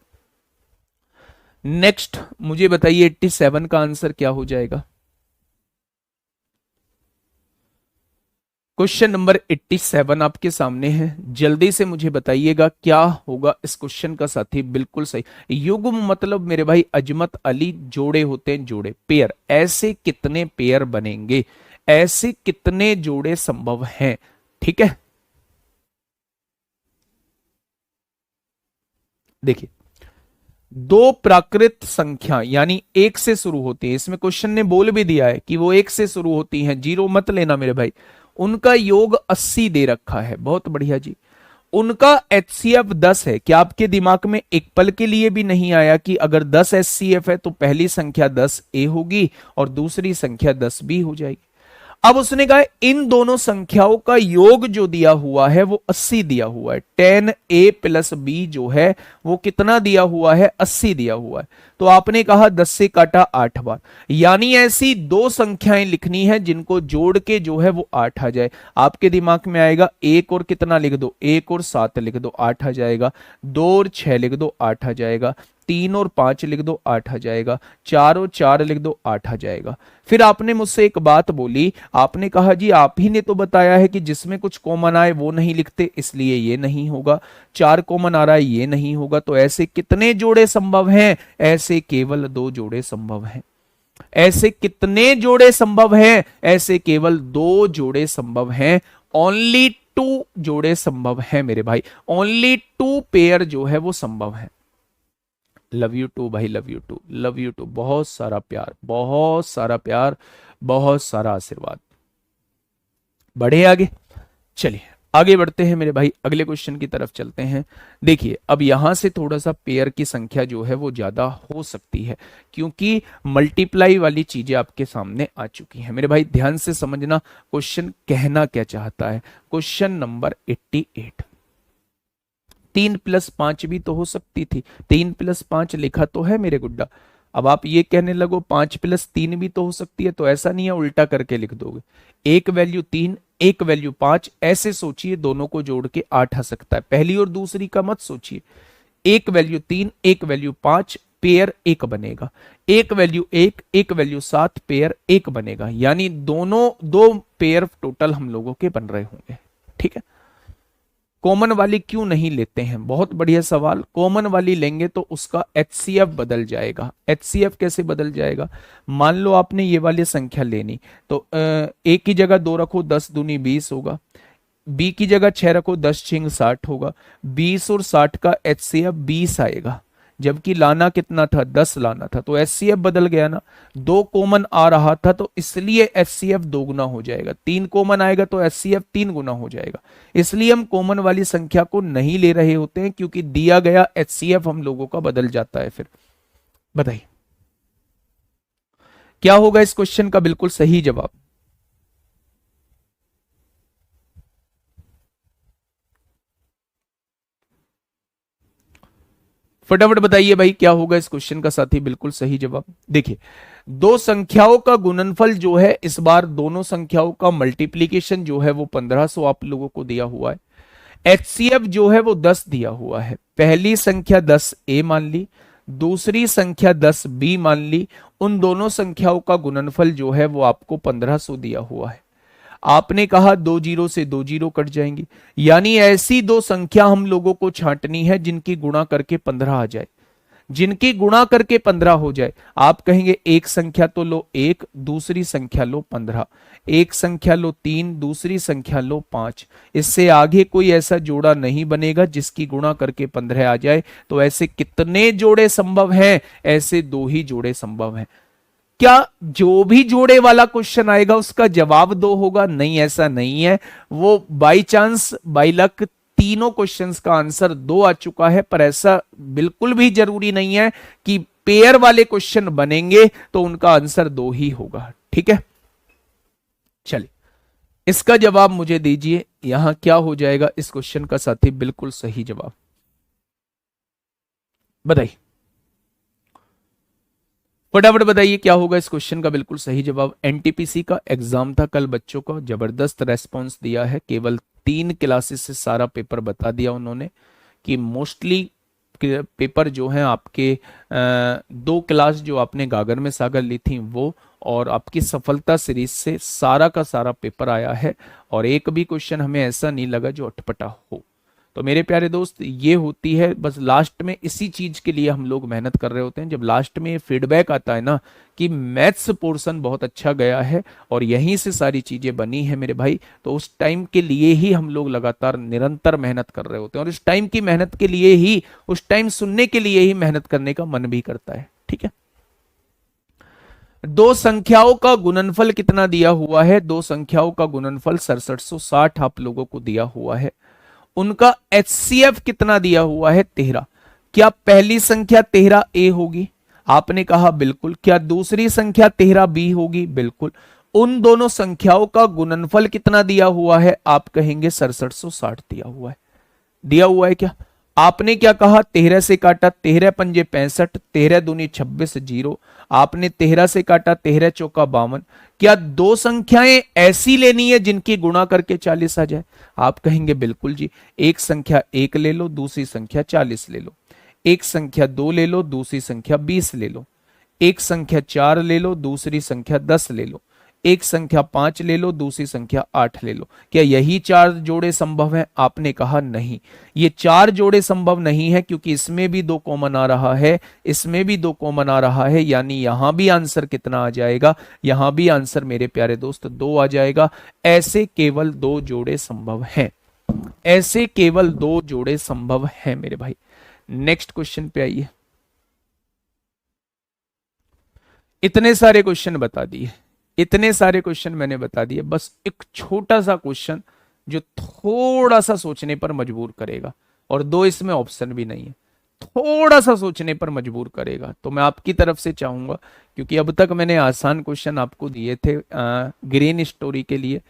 नेक्स्ट मुझे बताइए 87 का आंसर क्या हो जाएगा? क्वेश्चन नंबर 87 आपके सामने है, जल्दी से मुझे बताइएगा क्या होगा इस क्वेश्चन का साथी। बिल्कुल सही, युग्म मतलब मेरे भाई अजमत अली जोड़े होते हैं, जोड़े पेयर। ऐसे कितने पेयर बनेंगे, ऐसे कितने जोड़े संभव हैं? ठीक है, देखिए दो प्राकृत संख्या यानी एक से शुरू होती है, इसमें क्वेश्चन ने बोल भी दिया है कि वो एक से शुरू होती हैं, 0 मत लेना मेरे भाई। उनका योग 80 दे रखा है, बहुत बढ़िया जी। उनका HCF 10 है। क्या आपके दिमाग में एक पल के लिए भी नहीं आया कि अगर 10 HCF है तो पहली संख्या 10 ए होगी और दूसरी संख्या 10 बी हो जाएगी? अब उसने कहा इन दोनों संख्याओं का योग जो दिया हुआ है वो 80 दिया हुआ है। 10A + B जो है वो कितना दिया हुआ है? 80 दिया हुआ है। तो आपने कहा 10 से काटा 8 बार, यानी ऐसी दो संख्याएं लिखनी है जिनको जोड़ के जो है वो 8 आ जाए। आपके दिमाग में आएगा 1 और कितना लिख दो, 1 और 7 लिख दो, 8 आ जाएगा। 2 और 6 लिख दो, 8 आ जाएगा। 3 और 5 लिख दो, 8 आ जाएगा। 4 और 4 लिख दो, 8 आ जाएगा। फिर आपने मुझसे एक बात बोली, आपने कहा जी आप ही ने तो बताया है कि जिसमें कुछ कॉमन आए वो नहीं लिखते, इसलिए ये नहीं होगा। 4 कॉमन आ रहा है, ये नहीं होगा। तो ऐसे कितने जोड़े संभव हैं? ऐसे केवल 2 जोड़े संभव हैं। ऐसे कितने जोड़े संभव हैं? ऐसे केवल 2 जोड़े संभव हैं। ओनली 2 जोड़े संभव हैं मेरे भाई, ओनली 2 पेयर जो है वो संभव है। लव यू टू भाई, love you too, love you too. बहुत सारा प्यार, बहुत सारा प्यार, बहुत सारा आशीर्वाद। बढ़े आगे, चलिए आगे बढ़ते हैं मेरे भाई, अगले क्वेश्चन की तरफ चलते हैं। देखिए अब यहां से थोड़ा सा पेयर की संख्या जो है वो ज्यादा हो सकती है, क्योंकि मल्टीप्लाई वाली चीजें आपके सामने आ चुकी हैं। मेरे भाई ध्यान से समझना, क्वेश्चन कहना क्या चाहता है। क्वेश्चन नंबर 88, 3+5 भी तो हो सकती थी। 3+5 लिखा तो है मेरे गुड्डा। अब आप ये कहने लगो 5+3 भी तो हो सकती है, तो ऐसा नहीं है उल्टा करके लिख दोगे। एक वैल्यू 3, एक वैल्यू 5, ऐसे सोचिए, दोनों को जोड़ के 8 आ सकता है। पहली और दूसरी का मत सोचिए। एक वैल्यू 3, एक वैल्यू 5, पेयर 1 बनेगा। एक वैल्यू 1, एक वैल्यू 7, पेयर 1 बनेगा। यानी दोनों 2 पेयर टोटल हम लोगों के बन रहे होंगे। ठीक है, कॉमन वाली क्यों नहीं लेते हैं? बहुत बढ़िया सवाल। कॉमन वाली लेंगे तो उसका एचसीएफ बदल जाएगा। एचसीएफ कैसे बदल जाएगा? मान लो आपने ये वाली संख्या लेनी, तो ए की जगह 2 रखो, 10 दूनी 20 होगा। बी की जगह 6 रखो, 10 छिंग 60 होगा। 20 और 60 का एचसीएफ 20 आएगा, जबकि लाना कितना था? 10 लाना था, तो एचसीएफ बदल गया ना। 2 कॉमन आ रहा था तो इसलिए एचसीएफ 2 गुना हो जाएगा। 3 कॉमन आएगा तो एचसीएफ 3 गुना हो जाएगा। इसलिए हम कॉमन वाली संख्या को नहीं ले रहे होते हैं, क्योंकि दिया गया एचसीएफ हम लोगों का बदल जाता है। फिर बताइए क्या होगा इस क्वेश्चन का बिल्कुल सही जवाब? फटाफट बताइए भाई, क्या होगा इस क्वेश्चन का साथी बिल्कुल सही जवाब? देखिए, दो संख्याओं का गुणनफल जो है, इस बार दोनों संख्याओं का मल्टीप्लीकेशन जो है वो 1500 आप लोगों को दिया हुआ है। एचसीएफ जो है वो 10 दिया हुआ है। पहली संख्या 10 ए मान ली, दूसरी संख्या 10 बी मान ली। उन दोनों संख्याओं का गुणनफल जो है वो आपको 1500 दिया हुआ है। आपने कहा 2 जीरो से 2 जीरो कट जाएंगी, यानी ऐसी 2 संख्या हम लोगों को छांटनी है जिनकी गुणा करके 15 आ जाए, जिनकी गुणा करके 15 हो जाए। आप कहेंगे एक संख्या तो लो 1, दूसरी संख्या लो 15, एक संख्या लो 3, दूसरी संख्या लो 5। इससे आगे कोई ऐसा जोड़ा नहीं बनेगा जिसकी गुणा करके 15 आ जाए। तो ऐसे कितने जोड़े संभव हैं? ऐसे 2 ही जोड़े संभव हैं। क्या जो भी जोड़े वाला क्वेश्चन आएगा उसका जवाब 2 होगा? नहीं, ऐसा नहीं है। वो बाई चांस, बाई लक तीनों क्वेश्चंस का आंसर 2 आ चुका है, पर ऐसा बिल्कुल भी जरूरी नहीं है कि पेयर वाले क्वेश्चन बनेंगे तो उनका आंसर 2 ही होगा। ठीक है, चलिए इसका जवाब मुझे दीजिए। यहां क्या हो जाएगा इस क्वेश्चन का साथी बिल्कुल सही जवाब? बताइए, फटाफट बताइए क्या होगा इस क्वेश्चन का बिल्कुल सही जवाब? एनटीपीसी का एग्जाम था कल, बच्चों को जबरदस्त रेस्पॉन्स दिया है। केवल 3 क्लासेस से सारा पेपर बता दिया उन्होंने कि मोस्टली पेपर जो है आपके 2 क्लास जो आपने गागर में सागर ली थी वो, और आपकी सफलता सीरीज से सारा का सारा पेपर आया है। और एक भी क्वेश्चन हमें ऐसा नहीं लगा जो अटपटा हो। तो मेरे प्यारे दोस्त, ये होती है बस लास्ट में, इसी चीज के लिए हम लोग मेहनत कर रहे होते हैं। जब लास्ट में ये फीडबैक आता है ना कि मैथ्स पोर्शन बहुत अच्छा गया है और यहीं से सारी चीजें बनी है मेरे भाई, तो उस टाइम के लिए ही हम लोग लगातार निरंतर मेहनत कर रहे होते हैं। और उस टाइम की मेहनत के लिए ही, उस टाइम सुनने के लिए ही मेहनत करने का मन भी करता है। ठीक है, 2 संख्याओं का गुणनफल कितना दिया हुआ है? 2 संख्याओं का गुणनफल 6760 आप लोगों को दिया हुआ है। उनका एचसीएफ कितना दिया हुआ है? 13। क्या पहली संख्या 13 ए होगी? आपने कहा बिल्कुल। क्या दूसरी संख्या 13 बी होगी? बिल्कुल। उन दोनों संख्याओं का गुणनफल कितना दिया हुआ है? आप कहेंगे 6760 दिया हुआ है। दिया हुआ है क्या? आपने क्या कहा? 13 से काटा, 13 पंजे 65, 13 दूनी 26, जीरो। आपने 13 से काटा, 13 चौका 52। क्या 2 संख्याएं ऐसी लेनी है जिनकी गुणा करके 40 आ जाए? आप कहेंगे बिल्कुल जी। एक संख्या 1 ले लो, दूसरी संख्या 40 ले लो। एक संख्या 2 ले लो, दूसरी संख्या 20 ले लो। एक संख्या 4 ले लो, दूसरी संख्या 10 ले लो। एक संख्या 5 ले लो, दूसरी संख्या 8 ले लो। क्या यही 4 जोड़े संभव हैं? आपने कहा नहीं, ये 4 जोड़े संभव नहीं है, क्योंकि इसमें भी 2 कॉमन आ रहा है, इसमें भी 2 कॉमन आ रहा है, यानी यहां भी आंसर कितना आ जाएगा? यहां भी आंसर मेरे प्यारे दोस्त 2 आ जाएगा। ऐसे केवल 2 जोड़े संभव हैं, ऐसे केवल 2 जोड़े संभव हैं मेरे भाई। नेक्स्ट क्वेश्चन पे आइए। इतने सारे क्वेश्चन बता दिए, इतने सारे क्वेश्चन मैंने बता दिए, बस एक छोटा सा क्वेश्चन जो थोड़ा सा सोचने पर मजबूर करेगा, और 2 इसमें ऑप्शन भी नहीं है, थोड़ा सा सोचने पर मजबूर करेगा। तो मैं आपकी तरफ से चाहूंगा, क्योंकि अब तक मैंने आसान क्वेश्चन आपको दिए थे ग्रीन स्टोरी के लिए,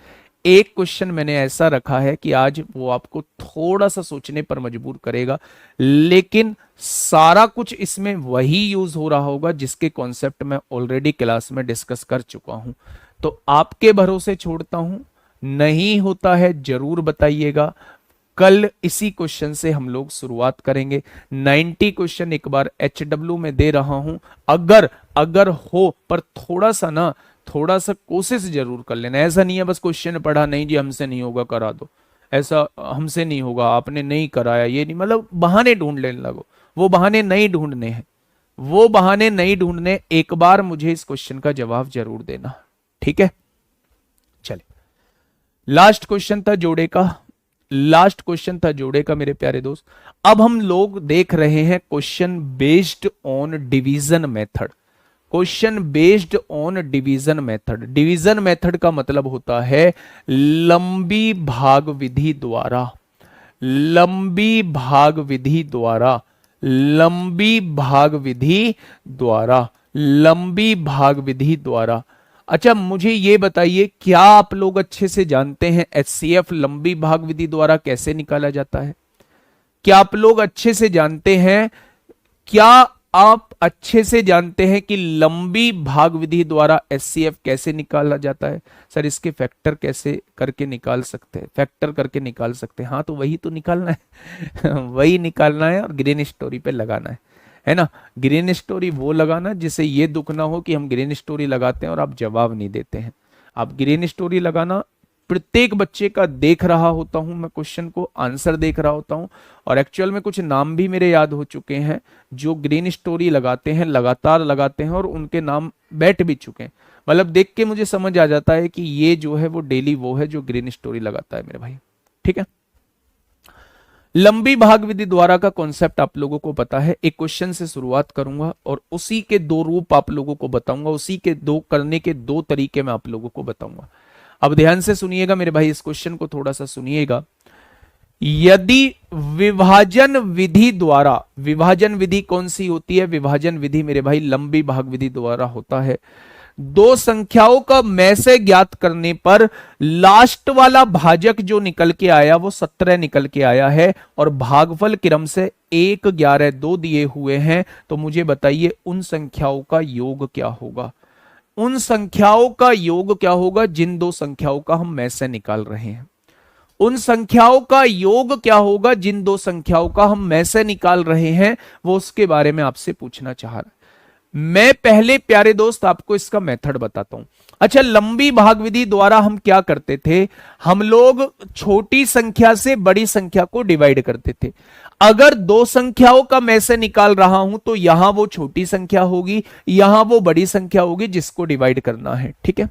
एक क्वेश्चन मैंने ऐसा रखा है कि आज वो आपको थोड़ा सा सोचने पर मजबूर करेगा, लेकिन सारा कुछ इसमें वही यूज हो रहा होगा जिसके कॉन्सेप्ट मैं ऑलरेडी क्लास में डिस्कस कर चुका हूं। तो आपके भरोसे छोड़ता हूं, नहीं होता है जरूर बताइएगा। कल इसी क्वेश्चन से हम लोग शुरुआत करेंगे। 90 क्वेश्चन एक बार HW में दे रहा हूं, अगर हो, पर थोड़ा सा कोशिश जरूर कर लेना। ऐसा नहीं है बस क्वेश्चन पढ़ा, नहीं जी हमसे नहीं होगा करा दो, ऐसा हमसे नहीं होगा, आपने नहीं कराया, ये नहीं, मतलब बहाने ढूंढ लेने लगो। वो बहाने नहीं ढूंढने हैं, वो बहाने नहीं ढूंढने। एक बार मुझे इस क्वेश्चन का जवाब जरूर देना, ठीक है? चले, लास्ट क्वेश्चन था जोड़े का, लास्ट क्वेश्चन था जोड़े का मेरे प्यारे दोस्त। अब हम लोग देख रहे हैं question based on division method. Question based on division method. Division method का मतलब होता है लंबी भाग विधि द्वारा, लंबी भाग विधि द्वारा, लंबी भाग विधि द्वारा, लंबी भाग विधि द्वारा। अच्छा मुझे ये बताइए, क्या आप लोग अच्छे से जानते हैं HCF लंबी भाग विधि द्वारा कैसे निकाला जाता है? क्या आप लोग अच्छे से जानते हैं, क्या आप अच्छे से जानते हैं कि लंबी भाग विधि द्वारा HCF कैसे निकाला जाता है? सर इसके फैक्टर कैसे करके निकाल सकते हैं? फैक्टर करके निकाल सकते हैं, हाँ तो वही तो निकालना है वही निकालना है और ग्रीन स्टोरी पे लगाना है ना? ग्रीन स्टोरी वो लगाना जिससे ये दुख ना हो कि हम ग्रीन स्टोरी लगाते हैं और आप जवाब नहीं देते हैं। आप ग्रीन स्टोरी लगाना, प्रत्येक बच्चे का देख रहा होता हूं मैं, क्वेश्चन को आंसर देख रहा होता हूं, और एक्चुअल में कुछ नाम भी मेरे याद हो चुके हैं जो ग्रीन स्टोरी लगाते हैं, लगातार लगाते हैं, और उनके नाम बैठ भी चुके हैं। मतलब देख के मुझे समझ आ जाता है कि ये जो है वो डेली वो है जो ग्रीन स्टोरी लगाता है मेरे भाई, ठीक है? लंबी भाग विधि द्वारा का कॉन्सेप्ट आप लोगों को पता है। एक क्वेश्चन से शुरुआत करूंगा और उसी के 2 रूप आप लोगों को बताऊंगा, उसी के 2 करने के 2 तरीके मैं आप लोगों को बताऊंगा। अब ध्यान से सुनिएगा मेरे भाई, इस क्वेश्चन को थोड़ा सा सुनिएगा। यदि विभाजन विधि द्वारा, विभाजन विधि कौन सी होती है? विभाजन विधि मेरे भाई लंबी भाग विधि द्वारा होता है। 2 संख्याओं का मैं से ज्ञात करने पर लास्ट वाला भाजक जो निकल के आया वो 17 निकल के आया है, और भागफल क्रम से 1, 11, 2 दिए हुए हैं। तो मुझे बताइए उन संख्याओं का योग क्या होगा? उन संख्याओं का योग क्या होगा जिन 2 संख्याओं का हम में से निकाल रहे हैं? उन संख्याओं का योग क्या होगा जिन 2 संख्याओं का हम में से निकाल रहे हैं, वो उसके बारे में आपसे पूछना चाह रहा है। मैं पहले प्यारे दोस्त आपको इसका मेथड बताता हूं। अच्छा, लंबी भाग विधि द्वारा हम क्या करते थे? हम लोग छोटी संख्या से बड़ी संख्या को डिवाइड करते थे। अगर 2 संख्याओं का मैं से निकाल रहा हूं तो यहां वो छोटी संख्या होगी, यहां वो बड़ी संख्या होगी जिसको डिवाइड करना है, ठीक है?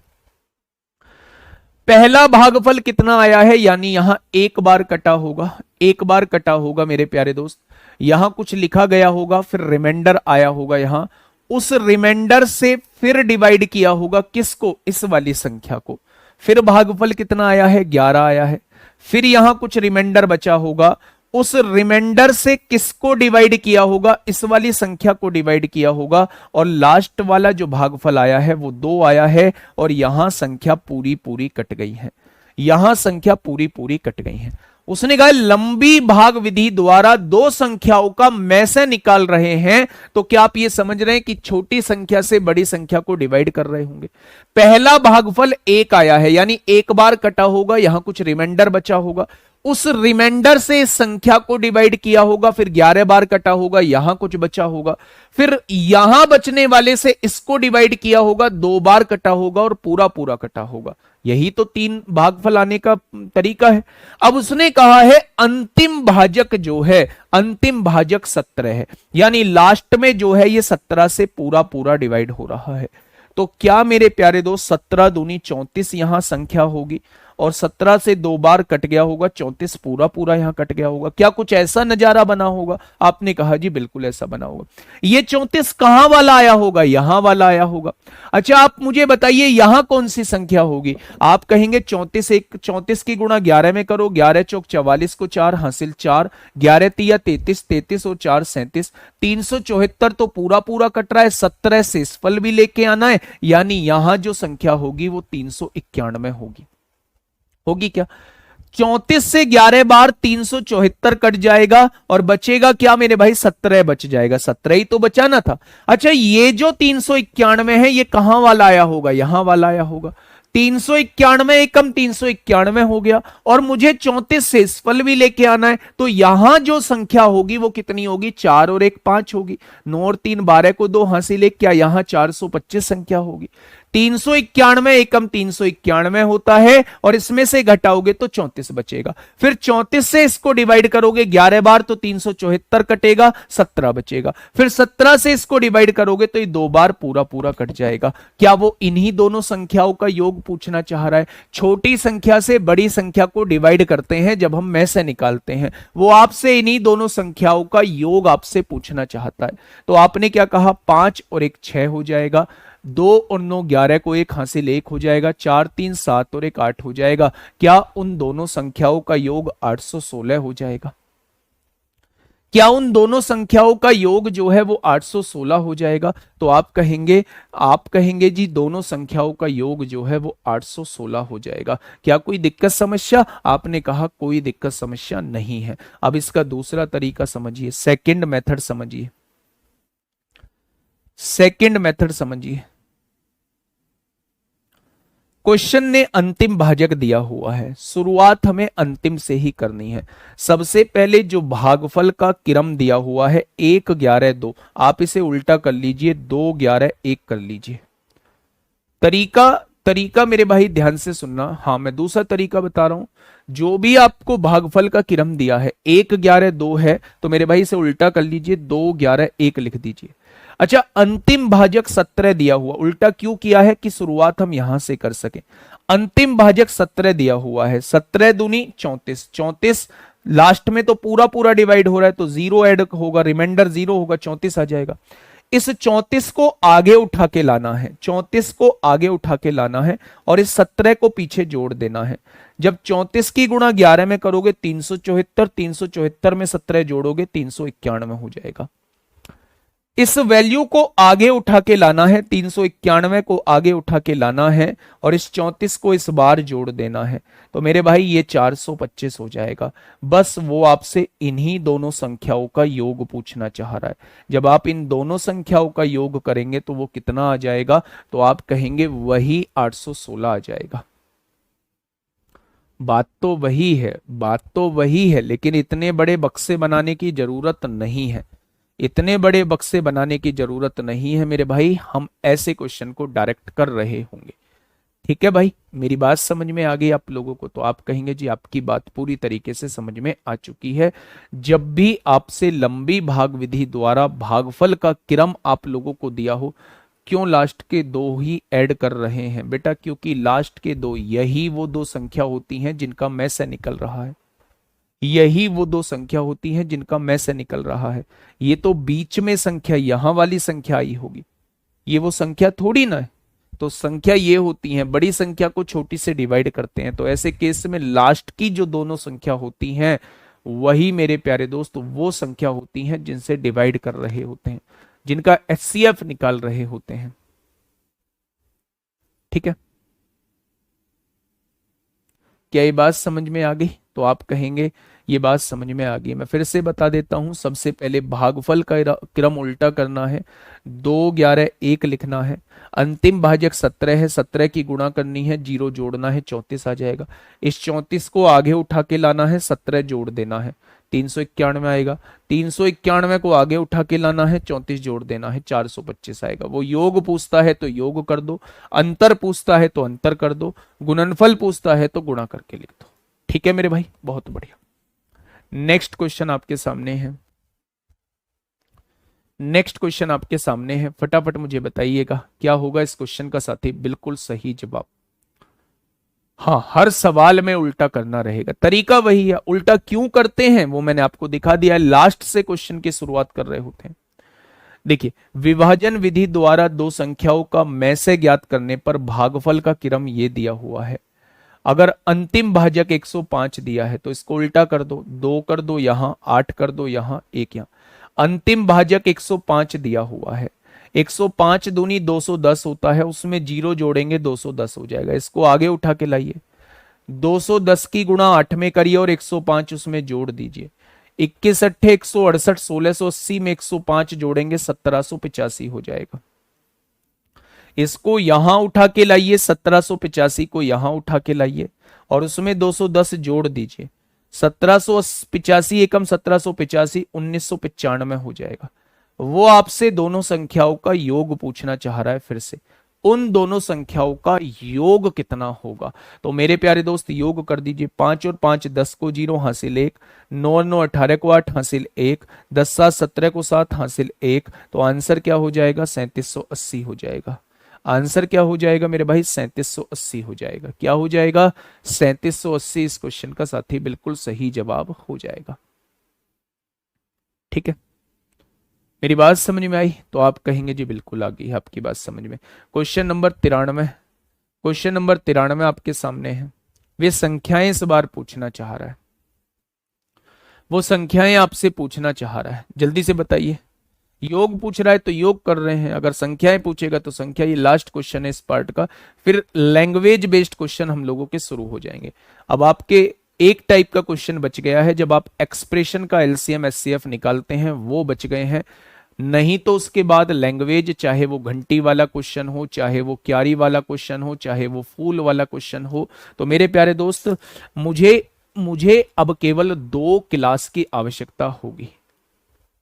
पहला भागफल कितना आया है, यानी यहां 1 बार कटा होगा, 1 बार कटा होगा मेरे प्यारे दोस्त। यहां कुछ लिखा गया होगा, फिर रिमाइंडर आया होगा यहां, उस रिमाइंडर से फिर डिवाइड किया होगा किसको? इस वाली संख्या को। फिर भागफल कितना आया है? 11 आया है। फिर यहां कुछ रिमाइंडर बचा होगा, उस रिमाइंडर से किसको डिवाइड किया होगा? इस वाली संख्या को डिवाइड किया होगा, और लास्ट वाला जो भागफल आया है वो 2 आया है, और यहां संख्या पूरी पूरी कट गई है, यहां संख्या पूरी पूरी कट गई है। उसने कहा लंबी भाग विधि द्वारा 2 संख्याओं का मैं से निकाल रहे हैं, तो क्या आप ये समझ रहे हैं कि छोटी संख्या से बड़ी संख्या को डिवाइड कर रहे होंगे? पहला भागफल 1 आया है, यानी 1 बार कटा होगा, यहां कुछ रिमाइंडर बचा होगा, उस रिमाइंडर से इस संख्या को डिवाइड किया होगा, फिर 11 बार कटा होगा, यहां कुछ बचा होगा, फिर यहां बचने वाले से इसको डिवाइड किया होगा, 2 बार कटा होगा और पूरा पूरा कटा होगा। यही तो 3 भागफल आने का तरीका है। अब उसने कहा है अंतिम भाजक जो है, अंतिम भाजक 17 है, यानी लास्ट में जो है ये 17 से पूरा पूरा डिवाइड हो रहा है। तो क्या मेरे प्यारे दोस्त 17 दूनी 34 यहां संख्या होगी, और 17 से 2 बार कट गया होगा, 34 पूरा पूरा यहां कट गया होगा। क्या कुछ ऐसा नजारा बना होगा? आपने कहा जी बिल्कुल ऐसा बना होगा। ये 34 कहां वाला आया होगा? यहां वाला आया होगा। अच्छा आप मुझे बताइए यहां कौन सी संख्या होगी? आप कहेंगे 34 की गुणा 11 में करो, 11 चौक 44 को 4 हासिल 4, 11 तिया 33, 33 और 4 37, 374 तो पूरा पूरा कट रहा है, 17 से फल भी लेके आना है, यानी यहां जो संख्या होगी वो 391 होगी। होगी क्या? 34 से 11 बार 374 कट जाएगा और बचेगा क्या मेरे भाई? 17 बच जाएगा। 17 ही तो बचाना था। अच्छा ये जो 391 है ये कहां वाला आया होगा? यहां वाला आया होगा। 391 एकम 391 हो गया, और मुझे 34 से फल भी लेके आना है, तो यहां जो संख्या होगी वो कितनी होगी? 4 और 1 5 होगी। 9 और 3 12 को 2 हासिल 1, क्या यहां 425 संख्या होगी? 391 एकम 391 होता है, और इसमें से घटाओगे तो 34 बचेगा। फिर 34 से इसको डिवाइड करोगे 11 बार तो 374 कटेगा, 17 बचेगा। फिर 17 से इसको डिवाइड करोगे तो ये 2 बार पूरा पूरा कट जाएगा। क्या वो इन्हीं दोनों संख्याओं का योग पूछना चाह रहा है? छोटी संख्या से बड़ी संख्या को डिवाइड करते हैं जब हम में से निकालते हैं, वो आपसे इन्हीं दोनों संख्याओं का योग आपसे पूछना चाहता है। तो आपने क्या कहा? 5 और 1 6 हो जाएगा, 2 और 9 11 को 1 हासिल 1 हो जाएगा, 4 3 7 और 1 8 हो जाएगा। क्या उन दोनों संख्याओं का योग 816 हो जाएगा? क्या उन दोनों संख्याओं का योग जो है वो 816 हो जाएगा? तो आप कहेंगे जी दोनों संख्याओं का योग जो है वो 816 हो जाएगा। क्या कोई दिक्कत समस्या? आपने कहा कोई दिक्कत समस्या नहीं है। अब इसका दूसरा तरीका समझिए, सेकंड मेथड समझिए, सेकंड मेथड समझिए। क्वेश्चन ने अंतिम भाजक दिया हुआ है, शुरुआत हमें अंतिम से ही करनी है। सबसे पहले जो भागफल का क्रम दिया हुआ है 1 11 2, आप इसे उल्टा कर लीजिए, 2 11 1 कर लीजिए। तरीका तरीका मेरे भाई ध्यान से सुनना। हाँ मैं दूसरा तरीका बता रहा हूं। जो भी आपको भागफल का क्रम दिया है 1 11 2 है, तो मेरे भाई इसे उल्टा कर लीजिए, 2 11 1 लिख दीजिए। अच्छा अंतिम भाजक 17 दिया हुआ, उल्टा क्यों किया है? कि शुरुआत हम यहां से कर सके। अंतिम भाजक 17 दिया हुआ है, 17 दूनी 34, 34 लास्ट में तो पूरा पूरा डिवाइड हो रहा है, तो 0 ऐड होगा, रिमाइंडर 0 होगा, 34 आ जाएगा। इस 34 को आगे उठा के लाना है, 34 को आगे उठा के लाना है, और इस 17 को पीछे जोड़ देना है। जब 34 की गुणा 11 में करोगे 374, 374 में 17 जोड़ोगे 391 हो जाएगा। इस वैल्यू को आगे उठा के लाना है, 391 को आगे उठा के लाना है, और इस 34 को इस बार जोड़ देना है, तो मेरे भाई ये 425 हो जाएगा। बस वो आपसे इन्हीं दोनों संख्याओं का योग पूछना चाह रहा है। जब आप इन दोनों संख्याओं का योग करेंगे तो वो कितना आ जाएगा? तो आप कहेंगे वही 816 आ जाएगा। बात तो वही है, बात तो वही है, लेकिन इतने बड़े बक्से बनाने की जरूरत नहीं है, इतने बड़े बक्से बनाने की जरूरत नहीं है मेरे भाई। हम ऐसे क्वेश्चन को डायरेक्ट कर रहे होंगे। ठीक है भाई, मेरी बात समझ में आ गई आप लोगों को? तो आप कहेंगे जी आपकी बात पूरी तरीके से समझ में आ चुकी है। जब भी आपसे लंबी भाग विधि द्वारा भागफल का क्रम आप लोगों को दिया हो, क्यों लास्ट के 2 ही ऐड कर रहे हैं बेटा? क्योंकि लास्ट के 2 यही वो 2 संख्या होती हैं जिनका में से निकल रहा है, यही वो 2 संख्या होती हैं जिनका में से निकल रहा है। ये तो बीच में संख्या यहां वाली संख्या आई होगी, ये वो संख्या थोड़ी ना है। तो संख्या ये होती है, बड़ी संख्या को छोटी से डिवाइड करते हैं, तो ऐसे केस में लास्ट की जो दोनों संख्या होती हैं वही मेरे प्यारे दोस्त वो संख्या होती हैं जिनसे डिवाइड कर रहे होते हैं, जिनका एचसीएफ निकाल रहे होते हैं। ठीक है, क्या ये बात समझ में आ गई? तो आप कहेंगे ये बात समझ में आ गई। मैं फिर से बता देता हूं, सबसे पहले भागफल का क्रम उल्टा करना है, 2 11 1 लिखना है, अंतिम भाजक 17 है, 17 की गुणा करनी है, 0 जोड़ना है, 34 आ जाएगा। इस 34 को आगे उठा के लाना है, 17 जोड़ देना है, 391 आएगा। 391 को आगे उठा के लाना है, 34 जोड़ देना है, 425 आएगा। वो योग पूछता है तो योग कर दो, अंतर पूछता है तो अंतर कर दो, गुणनफल पूछता है तो गुणा करके लिख दो। ठीक है मेरे भाई, बहुत बढ़िया। नेक्स्ट क्वेश्चन आपके सामने है, नेक्स्ट क्वेश्चन आपके सामने है, फटाफट मुझे बताइएगा क्या होगा इस क्वेश्चन का साथी। बिल्कुल सही जवाब। हाँ, हर सवाल में उल्टा करना रहेगा, तरीका वही है। उल्टा क्यों करते हैं वो मैंने आपको दिखा दिया है, लास्ट से क्वेश्चन की शुरुआत कर रहे होते हैं। देखिए, विभाजन विधि द्वारा दो संख्याओं का मैं से ज्ञात करने पर भागफल का क्रम ये दिया हुआ है। अगर अंतिम भाजक 105 दिया है तो इसको उल्टा कर दो, 2 कर दो यहां, 8 कर दो यहां, 1 यहां। अंतिम भाजक 105 दिया हुआ है, 105 दूनी 210 होता है, उसमें 0 जोड़ेंगे 210 हो जाएगा। इसको आगे उठा के लाइए, 210 की गुणा 8 में करिए और 105 उसमें जोड़ दीजिए। 21 अट्ठे 168, 1680 में 105 जोड़ेंगे 1785 हो जाएगा। इसको यहां उठा के लाइए, 1785 को यहां उठा के लाइए और उसमें 210 जोड़ दीजिए। 1785 एकम 1785, 1995 हो जाएगा। वो आपसे दोनों संख्याओं का योग पूछना चाह रहा है फिर से, उन दोनों संख्याओं का योग कितना होगा। तो मेरे प्यारे दोस्त योग कर दीजिए, 5 और 5 10 को 0 हासिल 1, 9 9 18 को 8 हासिल 1, 10 7 17 को 7 हासिल 1। तो आंसर क्या हो जाएगा, 3780 हो जाएगा। आंसर क्या हो जाएगा मेरे भाई, 3780 हो जाएगा। क्या हो जाएगा, 3780 इस क्वेश्चन का साथी बिल्कुल सही जवाब हो जाएगा। ठीक है, मेरी बात समझ में आई तो आप कहेंगे जी बिल्कुल आ गई आपकी बात समझ में। क्वेश्चन नंबर 93, क्वेश्चन नंबर 93 आपके सामने है। वे संख्याएं इस बार पूछना चाह रहा है, वो संख्याएं आपसे पूछना चाह रहा है, जल्दी से बताइए। योग पूछ रहा है तो योग कर रहे हैं, अगर संख्याएं पूछेगा तो संख्या। ये लास्ट क्वेश्चन है इस पार्ट का, फिर लैंग्वेज बेस्ड क्वेश्चन हम लोगों के शुरू हो जाएंगे। अब आपके एक टाइप का क्वेश्चन बच गया है, जब आप एक्सप्रेशन का एलसीएम एचसीएफ निकालते हैं वो बच गए हैं, नहीं तो उसके बाद लैंग्वेज, चाहे वो घंटी वाला क्वेश्चन हो, चाहे वो क्यारी वाला क्वेश्चन हो, चाहे वो फूल वाला क्वेश्चन हो। तो मेरे प्यारे दोस्त, मुझे मुझे अब केवल 2 क्लास की आवश्यकता होगी,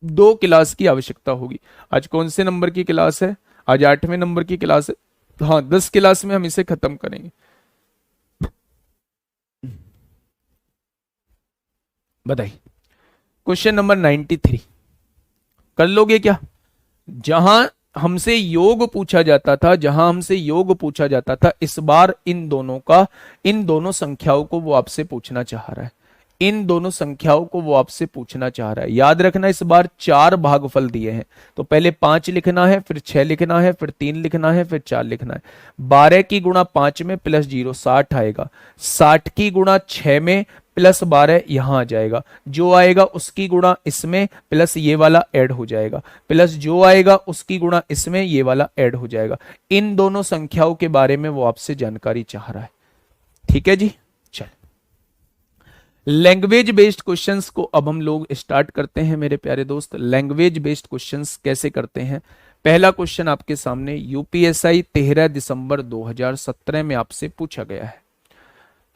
2 क्लास की आवश्यकता होगी। आज कौन से नंबर की क्लास है, आज 8वें नंबर की क्लास है। हाँ, 10 क्लास में हम इसे खत्म करेंगे। बताइए, क्वेश्चन नंबर 93 कर लोगे क्या। जहां हमसे योग पूछा जाता था, जहां हमसे योग पूछा जाता था, इस बार इन दोनों का, इन दोनों संख्याओं को वो आपसे पूछना चाह रहा है, इन दोनों संख्याओं को वो आपसे पूछना चाह रहा है। याद रखना, इस बार 4 भागफल दिए हैं, तो पहले 5 लिखना है, फिर 6 लिखना है, फिर 3 लिखना है, फिर 4 लिखना है। 12 की गुणा 5 में प्लस 0 60 आएगा, 60 की गुणा 6 में प्लस 12 यहां आ जाएगा, जो आएगा उसकी गुणा इसमें प्लस ये वाला ऐड हो जाएगा, प्लस जो आएगा उसकी गुणा इसमें ये वाला ऐड हो जाएगा। इन दोनों संख्याओं के बारे में वो आपसे जानकारी चाह रहा है। ठीक है जी, चल लैंग्वेज बेस्ड क्वेश्चंस को अब हम लोग स्टार्ट करते हैं मेरे प्यारे दोस्त। लैंग्वेज बेस्ड क्वेश्चंस कैसे करते हैं। पहला क्वेश्चन आपके सामने यूपीएसआई 13 दिसंबर 2017 में आपसे पूछा गया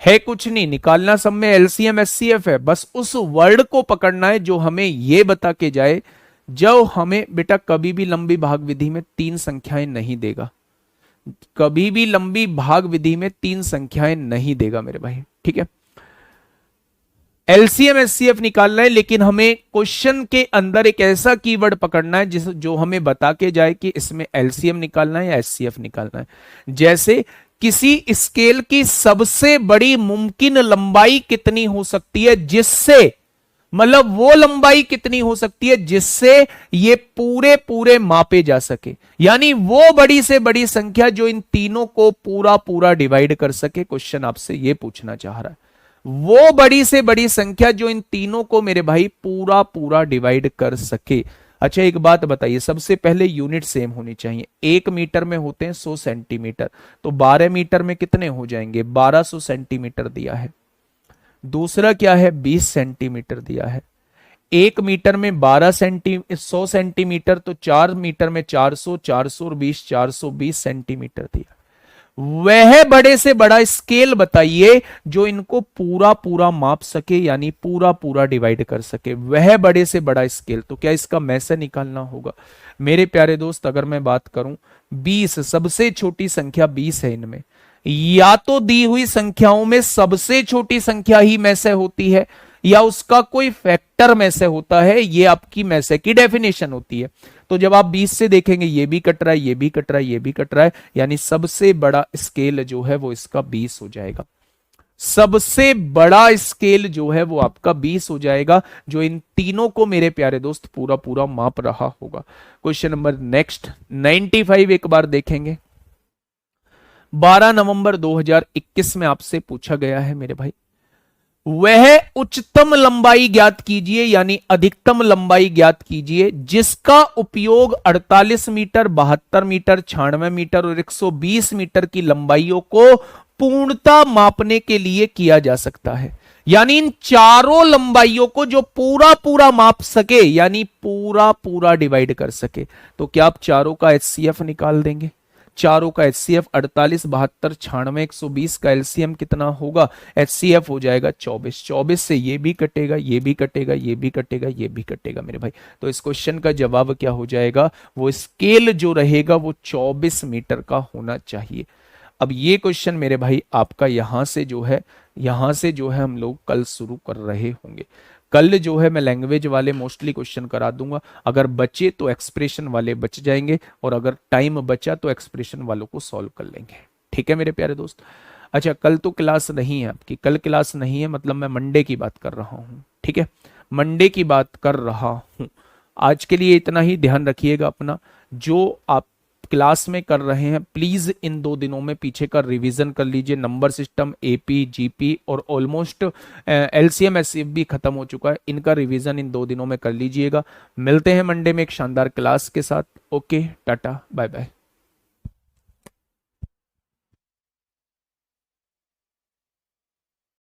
है कुछ नहीं, निकालना सब में एलसीएम एचसीएफ है, बस उस वर्ड को पकड़ना है जो हमें यह बता के जाए, जो हमें बेटा कभी भी लंबी भाग विधि में 3 संख्याएं नहीं देगा, कभी भी लंबी भाग विधि में 3 संख्याएं नहीं देगा मेरे भाई। ठीक है, एलसीएम एचसीएफ निकालना है, लेकिन हमें क्वेश्चन के अंदर एक ऐसा कीवर्ड पकड़ना है जिस जो हमें बता के जाए कि इसमें एलसीएम निकालना है या एचसीएफ निकालना है। जैसे किसी स्केल की सबसे बड़ी मुमकिन लंबाई कितनी हो सकती है, जिससे मतलब वो लंबाई कितनी हो सकती है जिससे ये पूरे पूरे मापे जा सके, यानी वो बड़ी से बड़ी संख्या जो इन तीनों को पूरा पूरा डिवाइड कर सके। क्वेश्चन आपसे ये पूछना चाह रहा है, वो बड़ी से बड़ी संख्या जो इन तीनों को मेरे भाई पूरा पूरा डिवाइड कर सके। अच्छा एक बात बताइए, सबसे पहले यूनिट सेम होनी चाहिए। 1 मीटर में होते हैं 100 सेंटीमीटर, तो 12 मीटर में कितने हो जाएंगे, 1200 सेंटीमीटर दिया है। दूसरा क्या है, 20 सेंटीमीटर दिया है। 1 मीटर में 100 सेंटीमीटर, तो 4 मीटर में 400, 400 और 20, 420 सेंटीमीटर दिया। वह बड़े से बड़ा स्केल बताइए जो इनको पूरा पूरा माप सके, यानी पूरा पूरा डिवाइड कर सके, वह बड़े से बड़ा स्केल। तो क्या इसका में से निकालना होगा मेरे प्यारे दोस्त। अगर मैं बात करूं 20, सबसे छोटी संख्या 20 है इनमें, या तो दी हुई संख्याओं में सबसे छोटी संख्या ही में से होती है, या उसका कोई फैक्टर में से होता है, ये आपकी में से की डेफिनेशन होती है। तो जब आप 20 से देखेंगे ये भी कट रहा है, ये भी कट रहा है, ये भी कट रहा है, यानी सबसे बड़ा स्केल जो है वो इसका 20 हो जाएगा। सबसे बड़ा स्केल जो है वो आपका 20 हो जाएगा, जो इन तीनों को मेरे प्यारे दोस्त पूरा पूरा माप रहा होगा। क्वेश्चन नंबर नेक्स्ट 95 एक बार देखेंगे। 12 नवंबर 2021 में आपसे पूछा गया है मेरे भाई, वह उच्चतम लंबाई ज्ञात कीजिए, यानी अधिकतम लंबाई ज्ञात कीजिए जिसका उपयोग 48 मीटर, 72 मीटर, 96 मीटर और 120 मीटर की लंबाइयों को पूर्णता मापने के लिए किया जा सकता है। यानी इन चारों लंबाइयों को जो पूरा पूरा माप सके, यानी पूरा पूरा डिवाइड कर सके। तो क्या आप चारों का एचसीएफ निकाल देंगे? चारों का एचसीएफ 48, 72, 96, 120 का एलसीएम कितना होगा? एचसीएफ हो जाएगा 24। 24 से ये भी कटेगा, ये भी कटेगा, ये भी कटेगा, ये भी कटेगा मेरे भाई। तो इस क्वेश्चन का जवाब क्या हो जाएगा? वो स्केल जो रहेगा वो 24 मीटर का होना चाहिए। अब ये क्वेश्चन मेरे भाई आपका यहां से जो है हम लोग कल शुरू कर रहे होंगे। कल जो है मैं लैंग्वेज वाले मोस्टली क्वेश्चन करा दूंगा, अगर बचे तो एक्सप्रेशन वाले बच जाएंगे, और अगर टाइम बचा तो एक्सप्रेशन वालों को सॉल्व कर लेंगे। ठीक है मेरे प्यारे दोस्त। अच्छा, कल तो क्लास नहीं है आपकी, कल क्लास नहीं है, मतलब मैं मंडे की बात कर रहा हूँ। ठीक है, मंडे की बात कर रहा हूँ। आज के लिए इतना ही, ध्यान रखिएगा अपना। जो आप क्लास में कर रहे हैं प्लीज इन 2 दिनों में पीछे का रिवीजन कर लीजिए। नंबर सिस्टम, एपी, जीपी और ऑलमोस्ट एलसीएम एससीएफ भी खत्म हो चुका है, इनका रिवीजन इन 2 दिनों में कर लीजिएगा। मिलते हैं मंडे में एक शानदार क्लास के साथ। Okay, tata, bye bye.